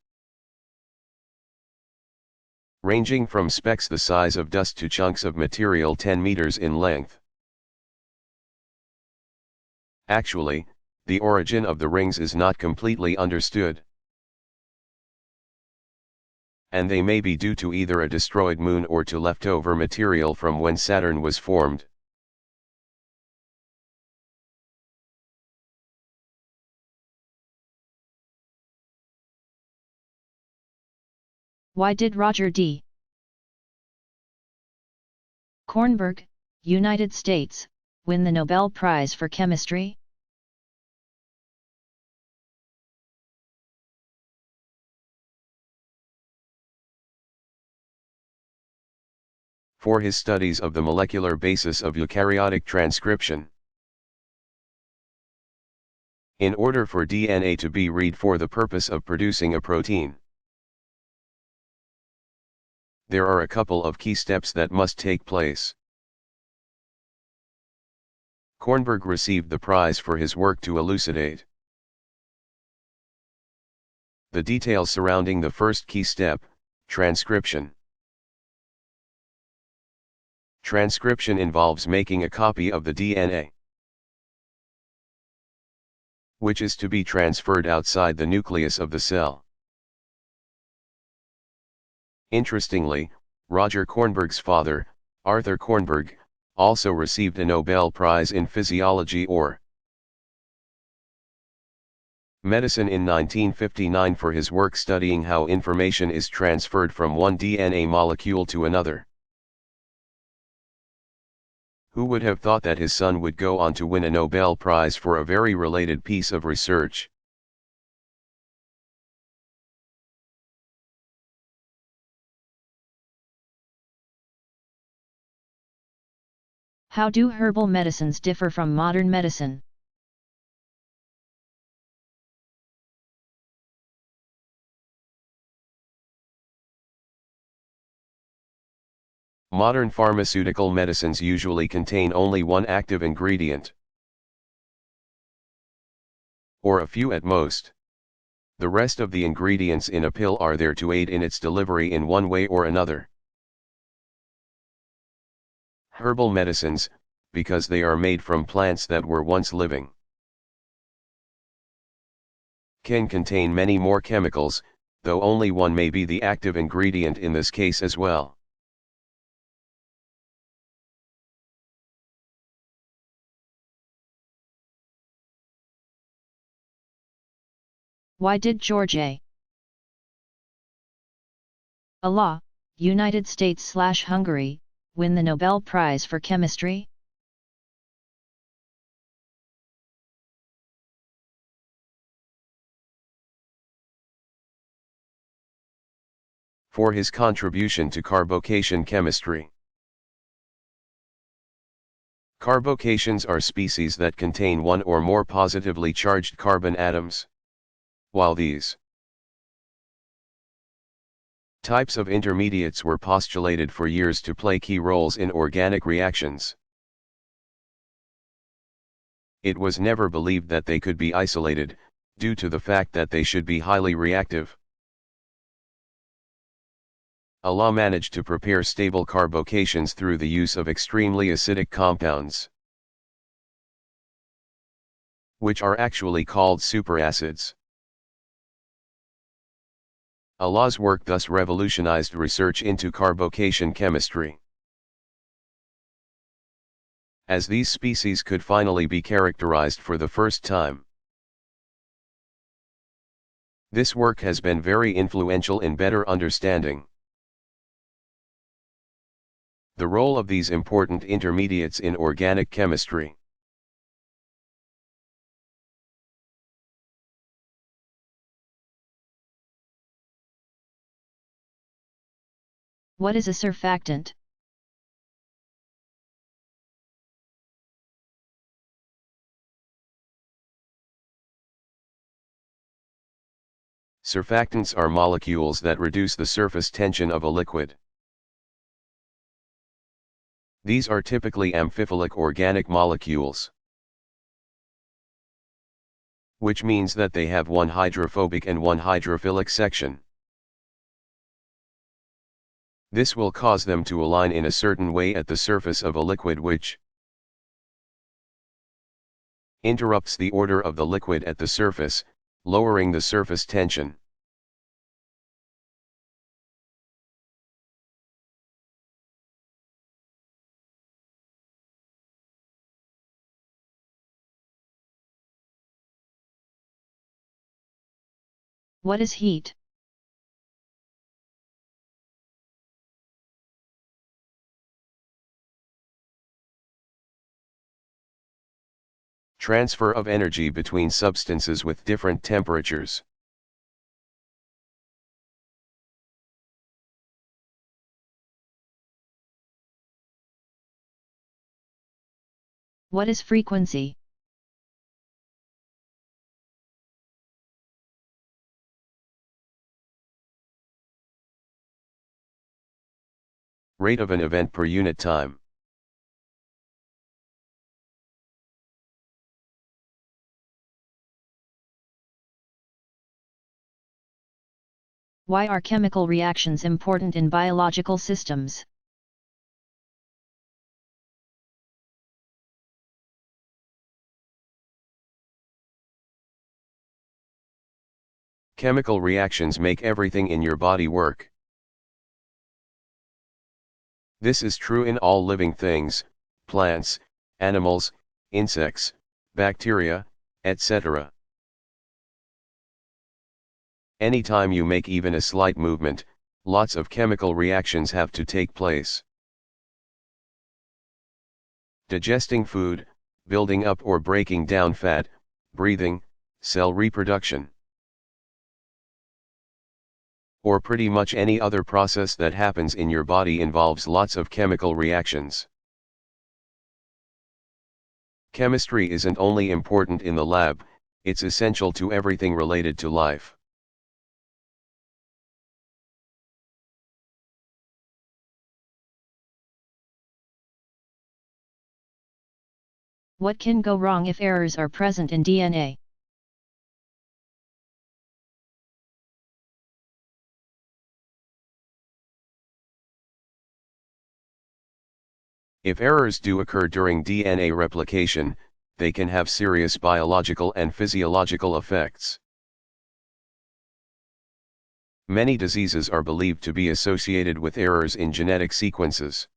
ranging from specks the size of dust to chunks of material 10 meters in length. Actually, the origin of the rings is not completely understood, and they may be due to either a destroyed moon or to leftover material from when Saturn was formed. Why did Roger D. Kornberg, United States, win the Nobel Prize for Chemistry? for his studies of the molecular basis of eukaryotic transcription. In order for DNA to be read for the purpose of producing a protein, there are a couple of key steps that must take place. Kornberg received the prize for his work to elucidate the details surrounding the first key step, transcription. Transcription involves making a copy of the DNA, which is to be transferred outside the nucleus of the cell. Interestingly, Roger Kornberg's father, Arthur Kornberg, also received a Nobel Prize in Physiology or Medicine in 1959 for his work studying how information is transferred from one DNA molecule to another. Who would have thought that his son would go on to win a Nobel Prize for a very related piece of research? How do herbal medicines differ from modern medicine? Modern pharmaceutical medicines usually contain only one active ingredient, or a few at most. The rest of the ingredients in a pill are there to aid in its delivery in one way or another. Herbal medicines, because they are made from plants that were once living, can contain many more chemicals, though only one may be the active ingredient in this case as well. Why did George A. Allah, United States/Hungary, win the Nobel Prize for Chemistry? For his contribution to carbocation chemistry. Carbocations are species that contain one or more positively charged carbon atoms. While these types of intermediates were postulated for years to play key roles in organic reactions, it was never believed that they could be isolated, due to the fact that they should be highly reactive. Allah managed to prepare stable carbocations through the use of extremely acidic compounds, which are actually called superacids. Allah's work thus revolutionized research into carbocation chemistry, as these species could finally be characterized for the first time. This work has been very influential in better understanding the role of these important intermediates in organic chemistry. What is a surfactant? Surfactants are molecules that reduce the surface tension of a liquid. These are typically amphiphilic organic molecules, which means that they have one hydrophobic and one hydrophilic section. This will cause them to align in a certain way at the surface of a liquid, which interrupts the order of the liquid at the surface, lowering the surface tension. What is heat? Transfer of energy between substances with different temperatures. What is frequency? Rate of an event per unit time. Why are chemical reactions important in biological systems? Chemical reactions make everything in your body work. This is true in all living things, plants, animals, insects, bacteria, etc. Anytime you make even a slight movement, lots of chemical reactions have to take place. Digesting food, building up or breaking down fat, breathing, cell reproduction, or pretty much any other process that happens in your body involves lots of chemical reactions. Chemistry isn't only important in the lab, it's essential to everything related to life. What can go wrong if errors are present in DNA? If errors do occur during DNA replication, they can have serious biological and physiological effects. Many diseases are believed to be associated with errors in genetic sequences,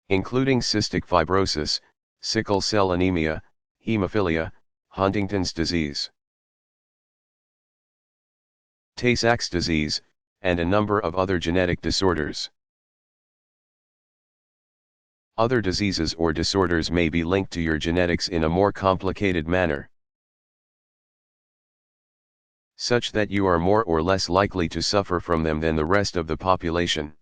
including cystic fibrosis, sickle cell anemia, hemophilia, Huntington's disease, Tay-Sachs disease, and a number of other genetic disorders. Other diseases or disorders may be linked to your genetics in a more complicated manner, such that you are more or less likely to suffer from them than the rest of the population.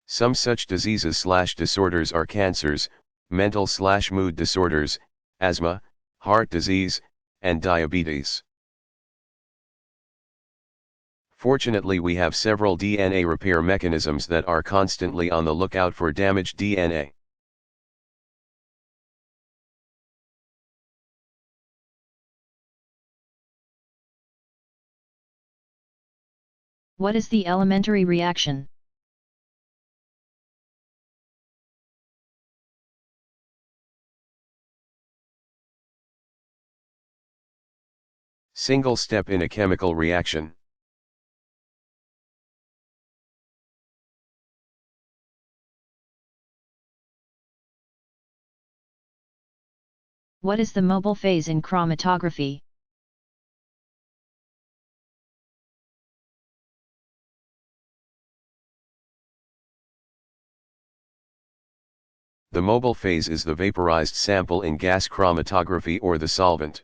Some such diseases/disorders are cancers, mental/mood disorders, asthma, heart disease, and diabetes. Fortunately, we have several DNA repair mechanisms that are constantly on the lookout for damaged DNA. What is the elementary reaction? Single step in a chemical reaction. What is the mobile phase in chromatography? The mobile phase is the vaporized sample in gas chromatography or the solvent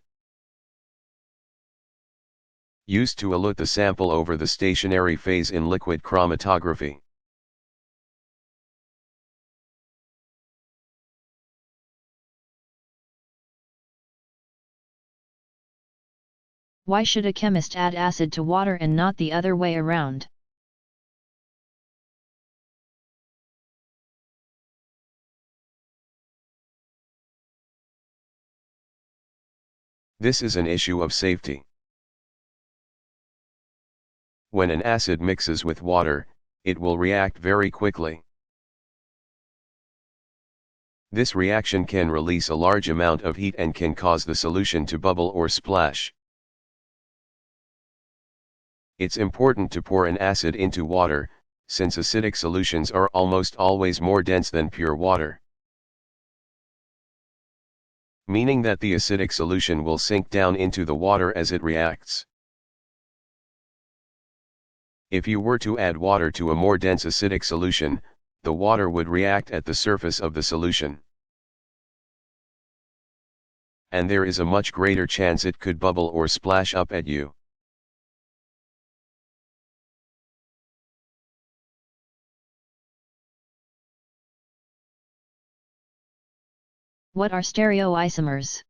used to elute the sample over the stationary phase in liquid chromatography. Why should a chemist add acid to water and not the other way around? This is an issue of safety. When an acid mixes with water, it will react very quickly. This reaction can release a large amount of heat and can cause the solution to bubble or splash. It's important to pour an acid into water, since acidic solutions are almost always more dense than pure water, meaning that the acidic solution will sink down into the water as it reacts. If you were to add water to a more dense acidic solution, the water would react at the surface of the solution, and there is a much greater chance it could bubble or splash up at you. What are stereoisomers?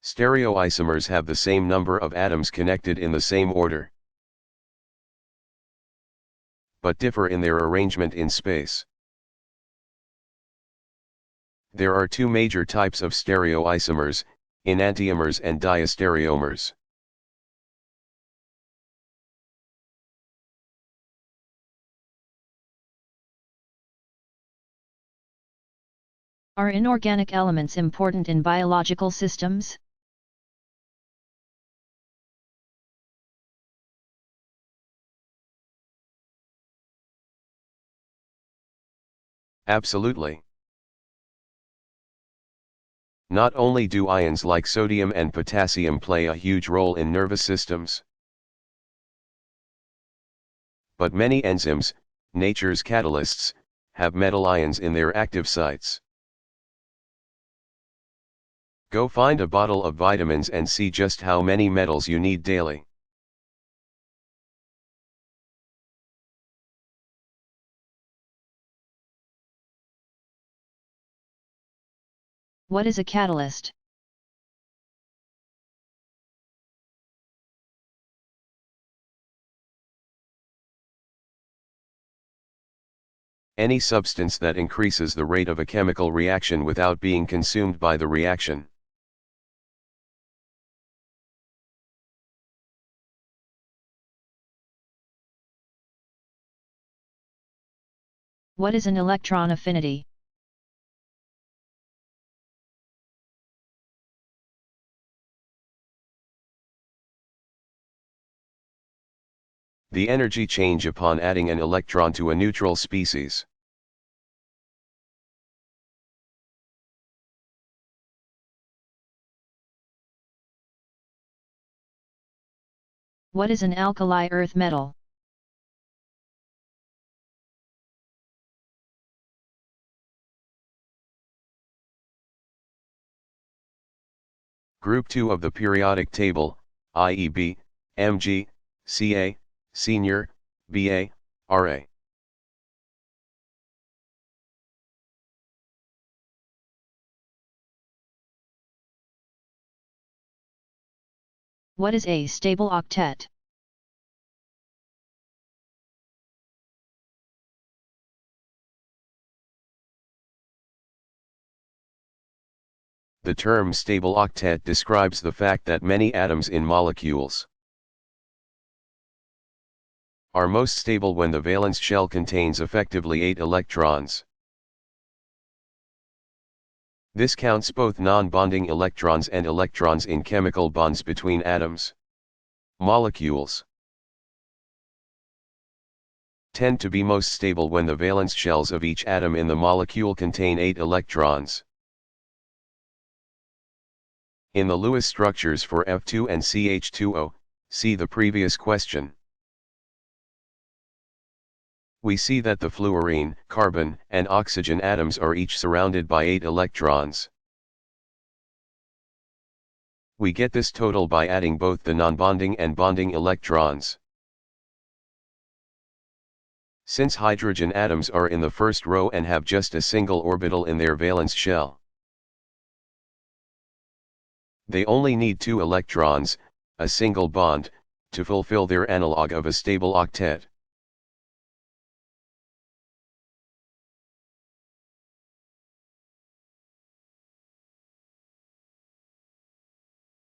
Stereoisomers have the same number of atoms connected in the same order, but differ in their arrangement in space. There are two major types of stereoisomers, enantiomers and diastereomers. Are inorganic elements important in biological systems? Absolutely. Not only do ions like sodium and potassium play a huge role in nervous systems, but many enzymes, nature's catalysts, have metal ions in their active sites. Go find a bottle of vitamins and see just how many metals you need daily. What is a catalyst? Any substance that increases the rate of a chemical reaction without being consumed by the reaction. What is an electron affinity? The energy change upon adding an electron to a neutral species. What is an alkali earth metal? Group 2 of the periodic table, i.e. B, Mg, Ca, Senior, Ba, Ra. What is a stable octet? The term stable octet describes the fact that many atoms in molecules are most stable when the valence shell contains effectively 8 electrons. This counts both non-bonding electrons and electrons in chemical bonds between atoms. Molecules tend to be most stable when the valence shells of each atom in the molecule contain 8 electrons. In the Lewis structures for F2 and CH2O, see the previous question. We see that the fluorine, carbon, and oxygen atoms are each surrounded by 8 electrons. We get this total by adding both the non-bonding and bonding electrons. Since hydrogen atoms are in the first row and have just a single orbital in their valence shell, they only need 2 electrons, a single bond, to fulfill their analog of a stable octet.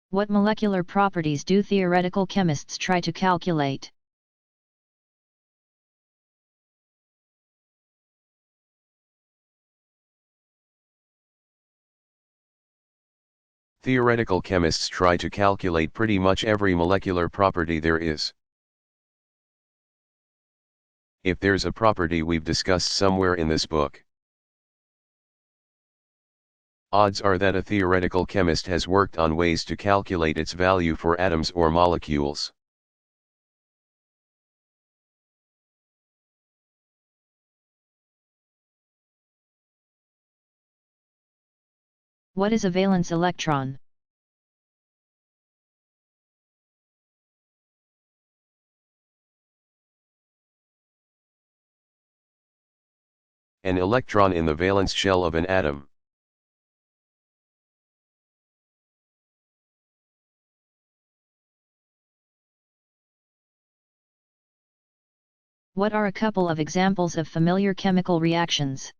What molecular properties do theoretical chemists try to calculate? Theoretical chemists try to calculate pretty much every molecular property there is. If there's a property we've discussed somewhere in this book, odds are that a theoretical chemist has worked on ways to calculate its value for atoms or molecules. What is a valence electron? An electron in the valence shell of an atom. What are a couple of examples of familiar chemical reactions?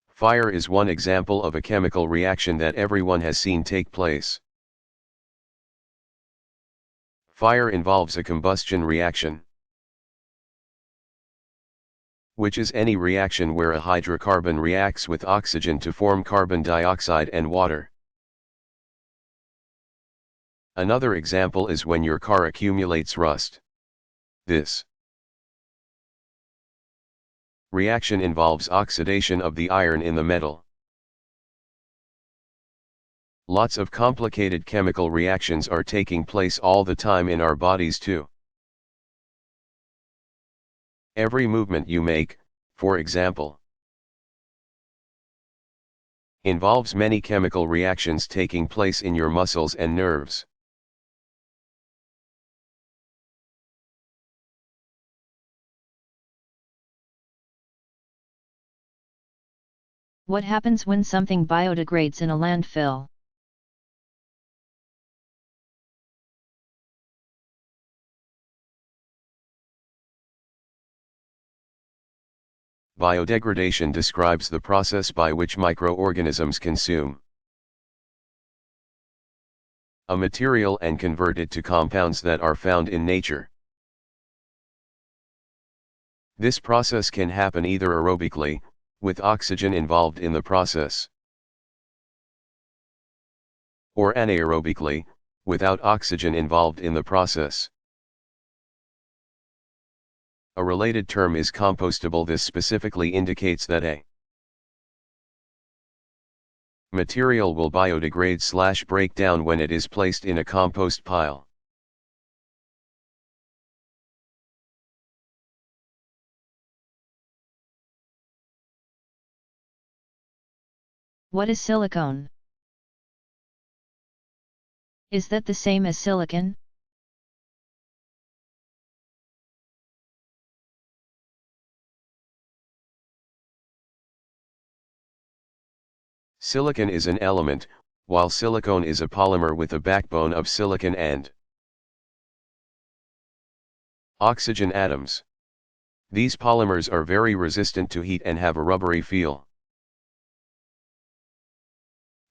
Fire is one example of a chemical reaction that everyone has seen take place. Fire involves a combustion reaction, which is any reaction where a hydrocarbon reacts with oxygen to form carbon dioxide and water. Another example is when your car accumulates rust. This reaction involves oxidation of the iron in the metal. Lots of complicated chemical reactions are taking place all the time in our bodies too. Every movement you make, for example, involves many chemical reactions taking place in your muscles and nerves. What happens when something biodegrades in a landfill? Biodegradation describes the process by which microorganisms consume a material and convert it to compounds that are found in nature. This process can happen either aerobically, with oxygen involved in the process, or anaerobically, without oxygen involved in the process. A related term is compostable. This specifically indicates that a material will biodegrade/break down when it is placed in a compost pile. What is silicone? Is that the same as silicon? Silicon is an element, while silicone is a polymer with a backbone of silicon and oxygen atoms. These polymers are very resistant to heat and have a rubbery feel.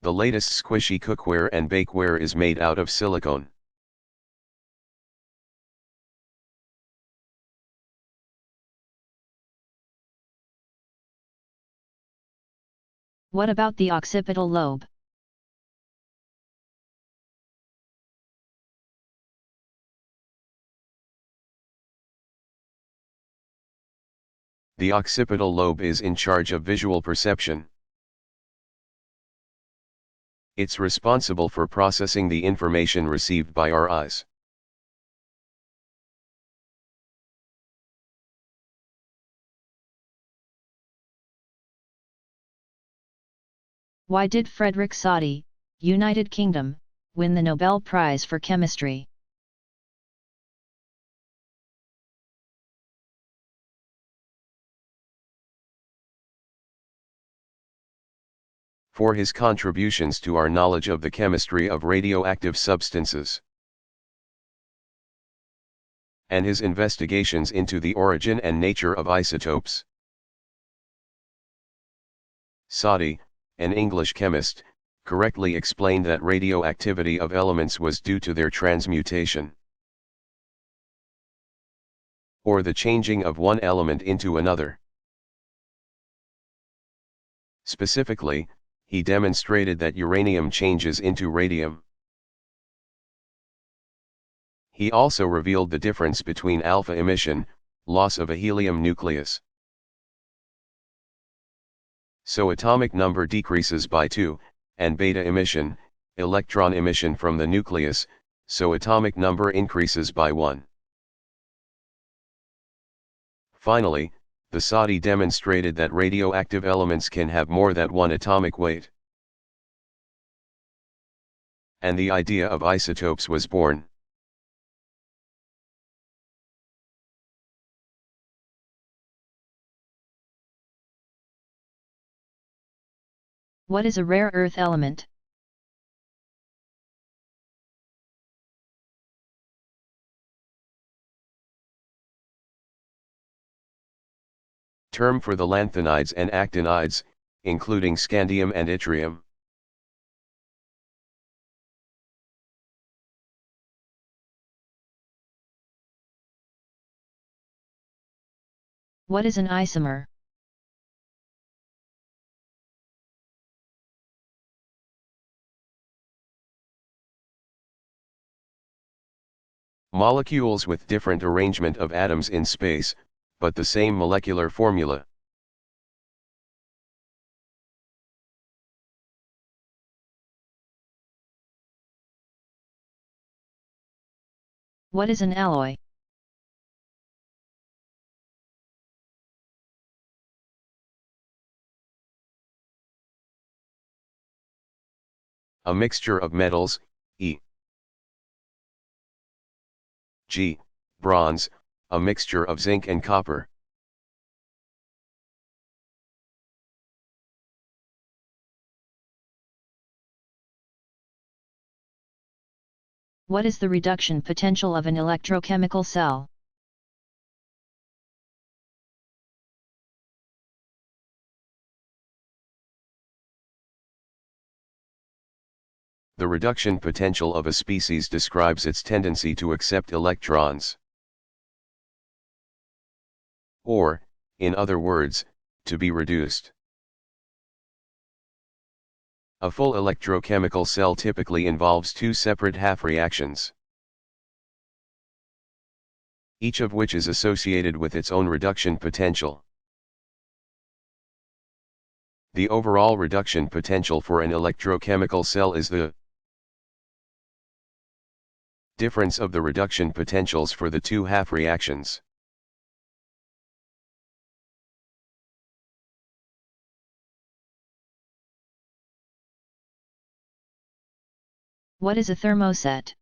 The latest squishy cookware and bakeware is made out of silicone. What about the occipital lobe? The occipital lobe is in charge of visual perception. It's responsible for processing the information received by our eyes. Why did Frederick Soddy, United Kingdom, win the Nobel Prize for Chemistry? For his contributions to our knowledge of the chemistry of radioactive substances, and his investigations into the origin and nature of isotopes. Soddy, an English chemist, correctly explained that radioactivity of elements was due to their transmutation, or the changing of one element into another. Specifically, he demonstrated that uranium changes into radium. He also revealed the difference between alpha emission, loss of a helium nucleus, so atomic number decreases by 2, and beta emission, electron emission from the nucleus, so atomic number increases by 1. Finally, the Soddy demonstrated that radioactive elements can have more than one atomic weight. and the idea of isotopes was born. What is a rare earth element? Term for the lanthanides and actinides, including scandium and yttrium. What is an isomer? Molecules with different arrangement of atoms in space, but the same molecular formula. What is an alloy? A mixture of metals, e.g., bronze, a mixture of zinc and copper. What is the reduction potential of an electrochemical cell? The reduction potential of a species describes its tendency to accept electrons. Or, in other words, to be reduced. A full electrochemical cell typically involves two separate half reactions, each of which is associated with its own reduction potential. The overall reduction potential for an electrochemical cell is the difference of the reduction potentials for the two half reactions. What is a thermoset?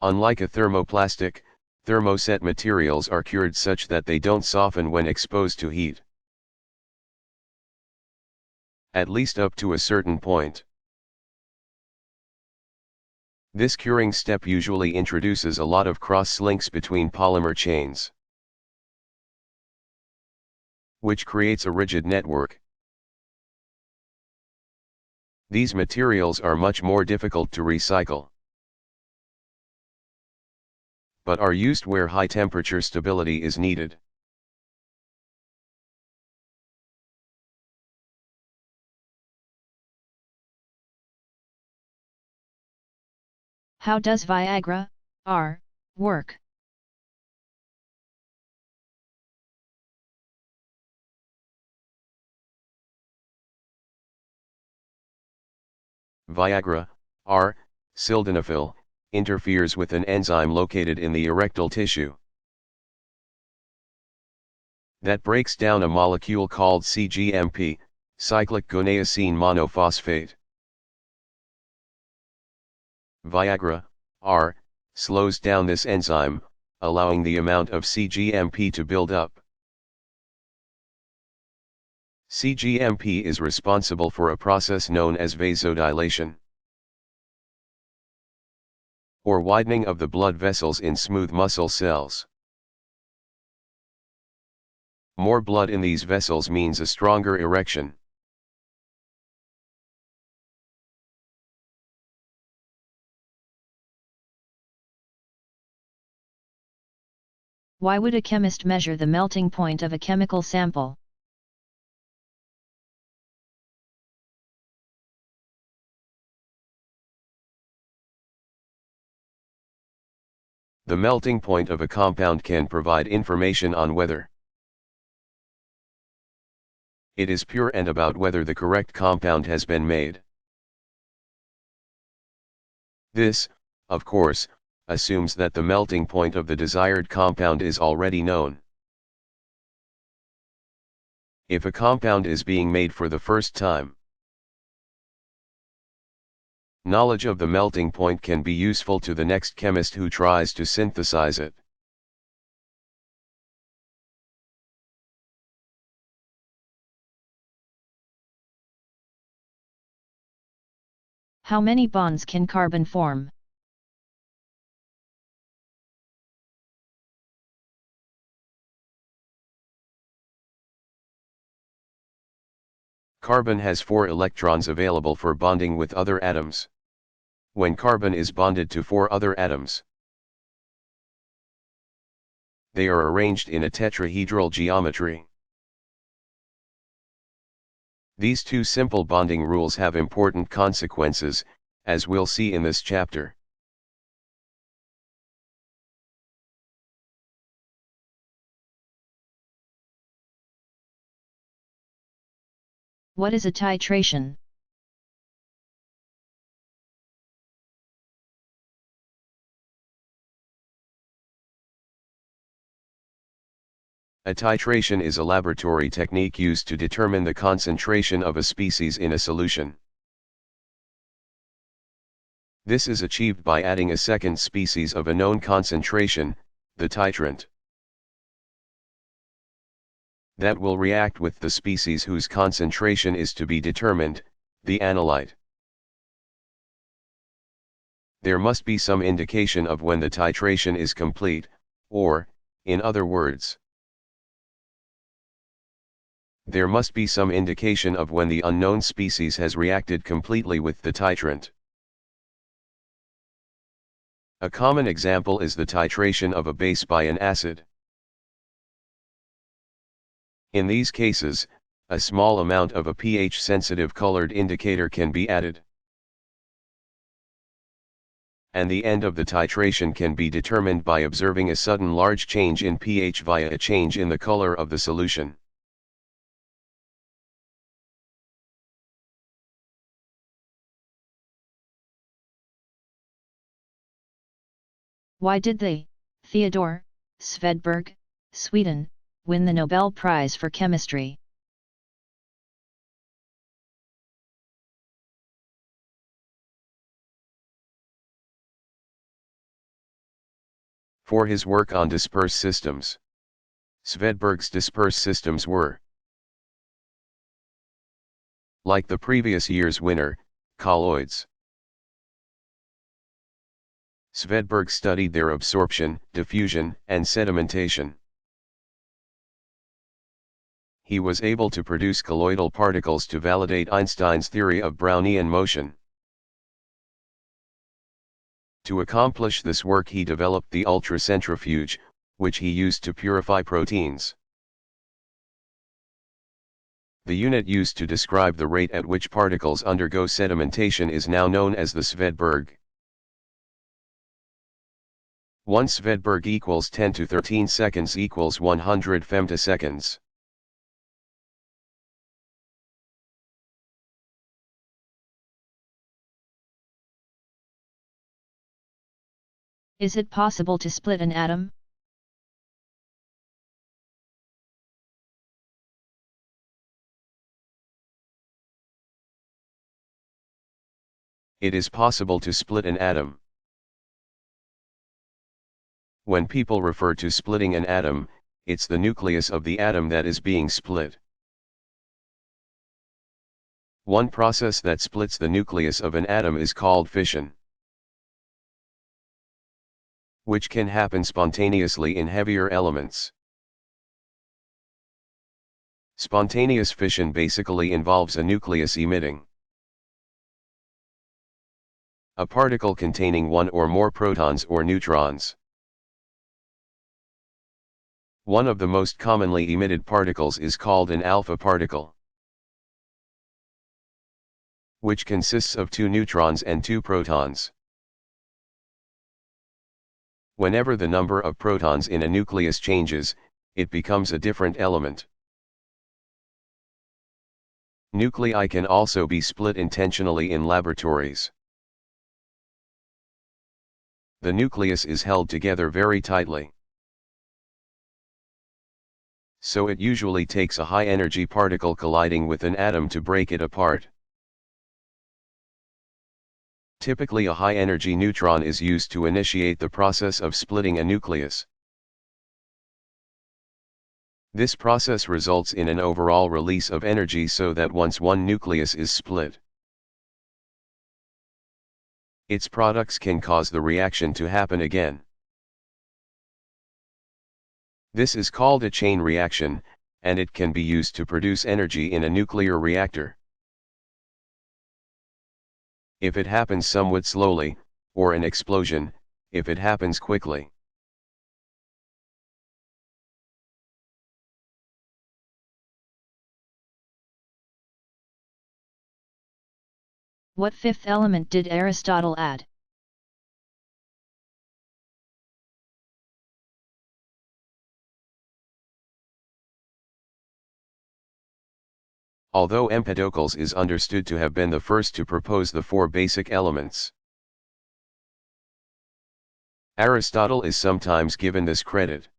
Unlike a thermoplastic, thermoset materials are cured such that they don't soften when exposed to heat. At least up to a certain point. This curing step usually introduces a lot of cross-links between polymer chains, which creates a rigid network. These materials are much more difficult to recycle, but are used where high temperature stability is needed. How does Viagra work? Viagra, sildenafil, interferes with an enzyme located in the erectile tissue that breaks down a molecule called cGMP, cyclic guanosine monophosphate. Viagra, slows down this enzyme, allowing the amount of cGMP to build up. cGMP is responsible for a process known as vasodilation, or widening of the blood vessels in smooth muscle cells. More blood in these vessels means a stronger erection. Why would a chemist measure the melting point of a chemical sample? The melting point of a compound can provide information on whether it is pure and about whether the correct compound has been made. This, of course, assumes that the melting point of the desired compound is already known. if a compound is being made for the first time. Knowledge of the melting point can be useful to the next chemist who tries to synthesize it. How many bonds can carbon form? Carbon has 4 electrons available for bonding with other atoms. When carbon is bonded to 4 other atoms, they are arranged in a tetrahedral geometry. These two simple bonding rules have important consequences, as we'll see in this chapter. What is a titration? A titration is a laboratory technique used to determine the concentration of a species in a solution. This is achieved by adding a second species of a known concentration, the titrant, that will react with the species whose concentration is to be determined, the analyte. There must be some indication of when the titration is complete, or, in other words, there must be some indication of when the unknown species has reacted completely with the titrant. A common example is the titration of a base by an acid. In these cases, a small amount of a pH-sensitive colored indicator can be added, and the end of the titration can be determined by observing a sudden large change in pH via a change in the color of the solution. Why did they, Theodor Svedberg, Sweden, win the Nobel Prize for Chemistry? For his work on disperse systems. Svedberg's disperse systems were, like the previous year's winner, colloids. Svedberg studied their absorption, diffusion, and sedimentation. He was able to produce colloidal particles to validate Einstein's theory of Brownian motion. To accomplish this work he developed the ultracentrifuge, which he used to purify proteins. The unit used to describe the rate at which particles undergo sedimentation is now known as the Svedberg. 1 Svedberg equals 10 to 13 seconds equals 100 femtoseconds. Is it possible to split an atom? It is possible to split an atom. When people refer to splitting an atom, it's the nucleus of the atom that is being split. One process that splits the nucleus of an atom is called fission, which can happen spontaneously in heavier elements. Spontaneous fission basically involves a nucleus emitting a particle containing one or more protons or neutrons. One of the most commonly emitted particles is called an alpha particle, which consists of 2 neutrons and 2 protons. Whenever the number of protons in a nucleus changes, it becomes a different element. Nuclei can also be split intentionally in laboratories. The nucleus is held together very tightly. so it usually takes a high-energy particle colliding with an atom to break it apart. Typically a high-energy neutron is used to initiate the process of splitting a nucleus. This process results in an overall release of energy so that once one nucleus is split, its products can cause the reaction to happen again. This is called a chain reaction, and it can be used to produce energy in a nuclear reactor. If it happens somewhat slowly, or an explosion, if it happens quickly. What fifth element did Aristotle add? Although Empedocles is understood to have been the first to propose the four basic elements, Aristotle is sometimes given this credit.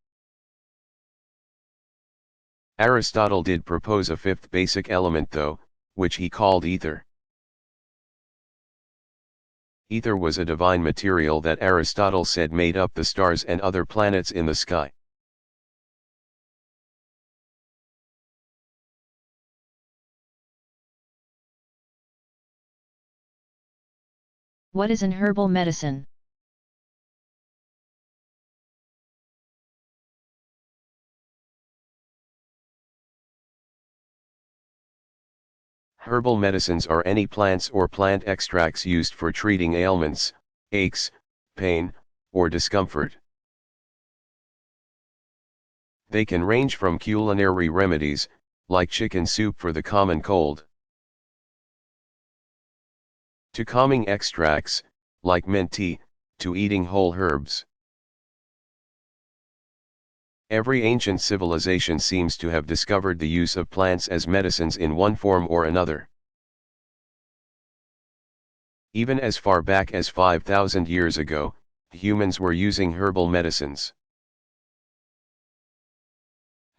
Aristotle did propose a fifth basic element though, which he called ether. Ether was a divine material that Aristotle said made up the stars and other planets in the sky. What is an herbal medicine? Herbal medicines are any plants or plant extracts used for treating ailments, aches, pain, or discomfort. They can range from culinary remedies, like chicken soup for the common cold, to calming extracts, like mint tea, to eating whole herbs. Every ancient civilization seems to have discovered the use of plants as medicines in one form or another. Even as far back as 5,000 years ago, humans were using herbal medicines,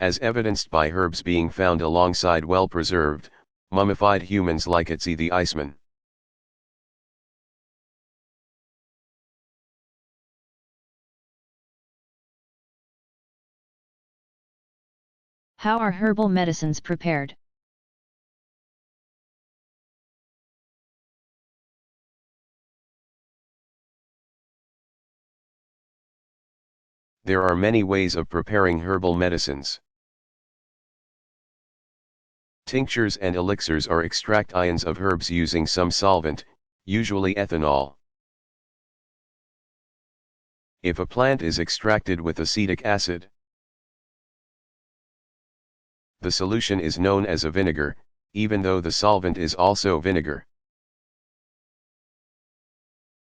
as evidenced by herbs being found alongside well-preserved, mummified humans like Ötzi the Iceman. How are herbal medicines prepared? There are many ways of preparing herbal medicines. Tinctures and elixirs are extract ions of herbs using some solvent, usually ethanol. If a plant is extracted with acetic acid, the solution is known as a vinegar, even though the solvent is also vinegar.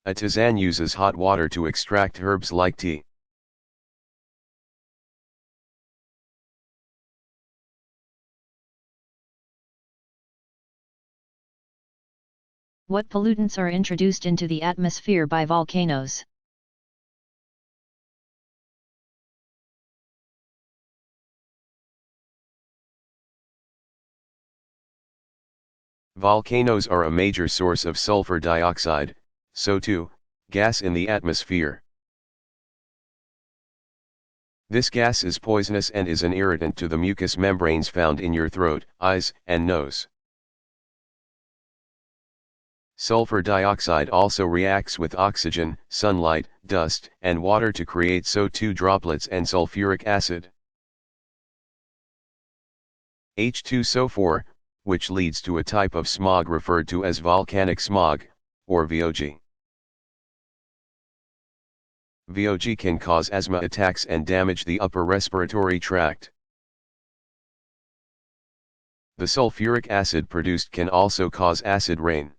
A tisane uses hot water to extract herbs like tea. What pollutants are introduced into the atmosphere by volcanoes? Volcanoes are a major source of sulfur dioxide, SO2, gas in the atmosphere. This gas is poisonous and is an irritant to the mucous membranes found in your throat, eyes, and nose. Sulfur dioxide also reacts with oxygen, sunlight, dust, and water to create SO2 droplets and sulfuric acid, H2SO4, which leads to a type of smog referred to as volcanic smog, or VOG. VOG can cause asthma attacks and damage the upper respiratory tract. The sulfuric acid produced can also cause acid rain.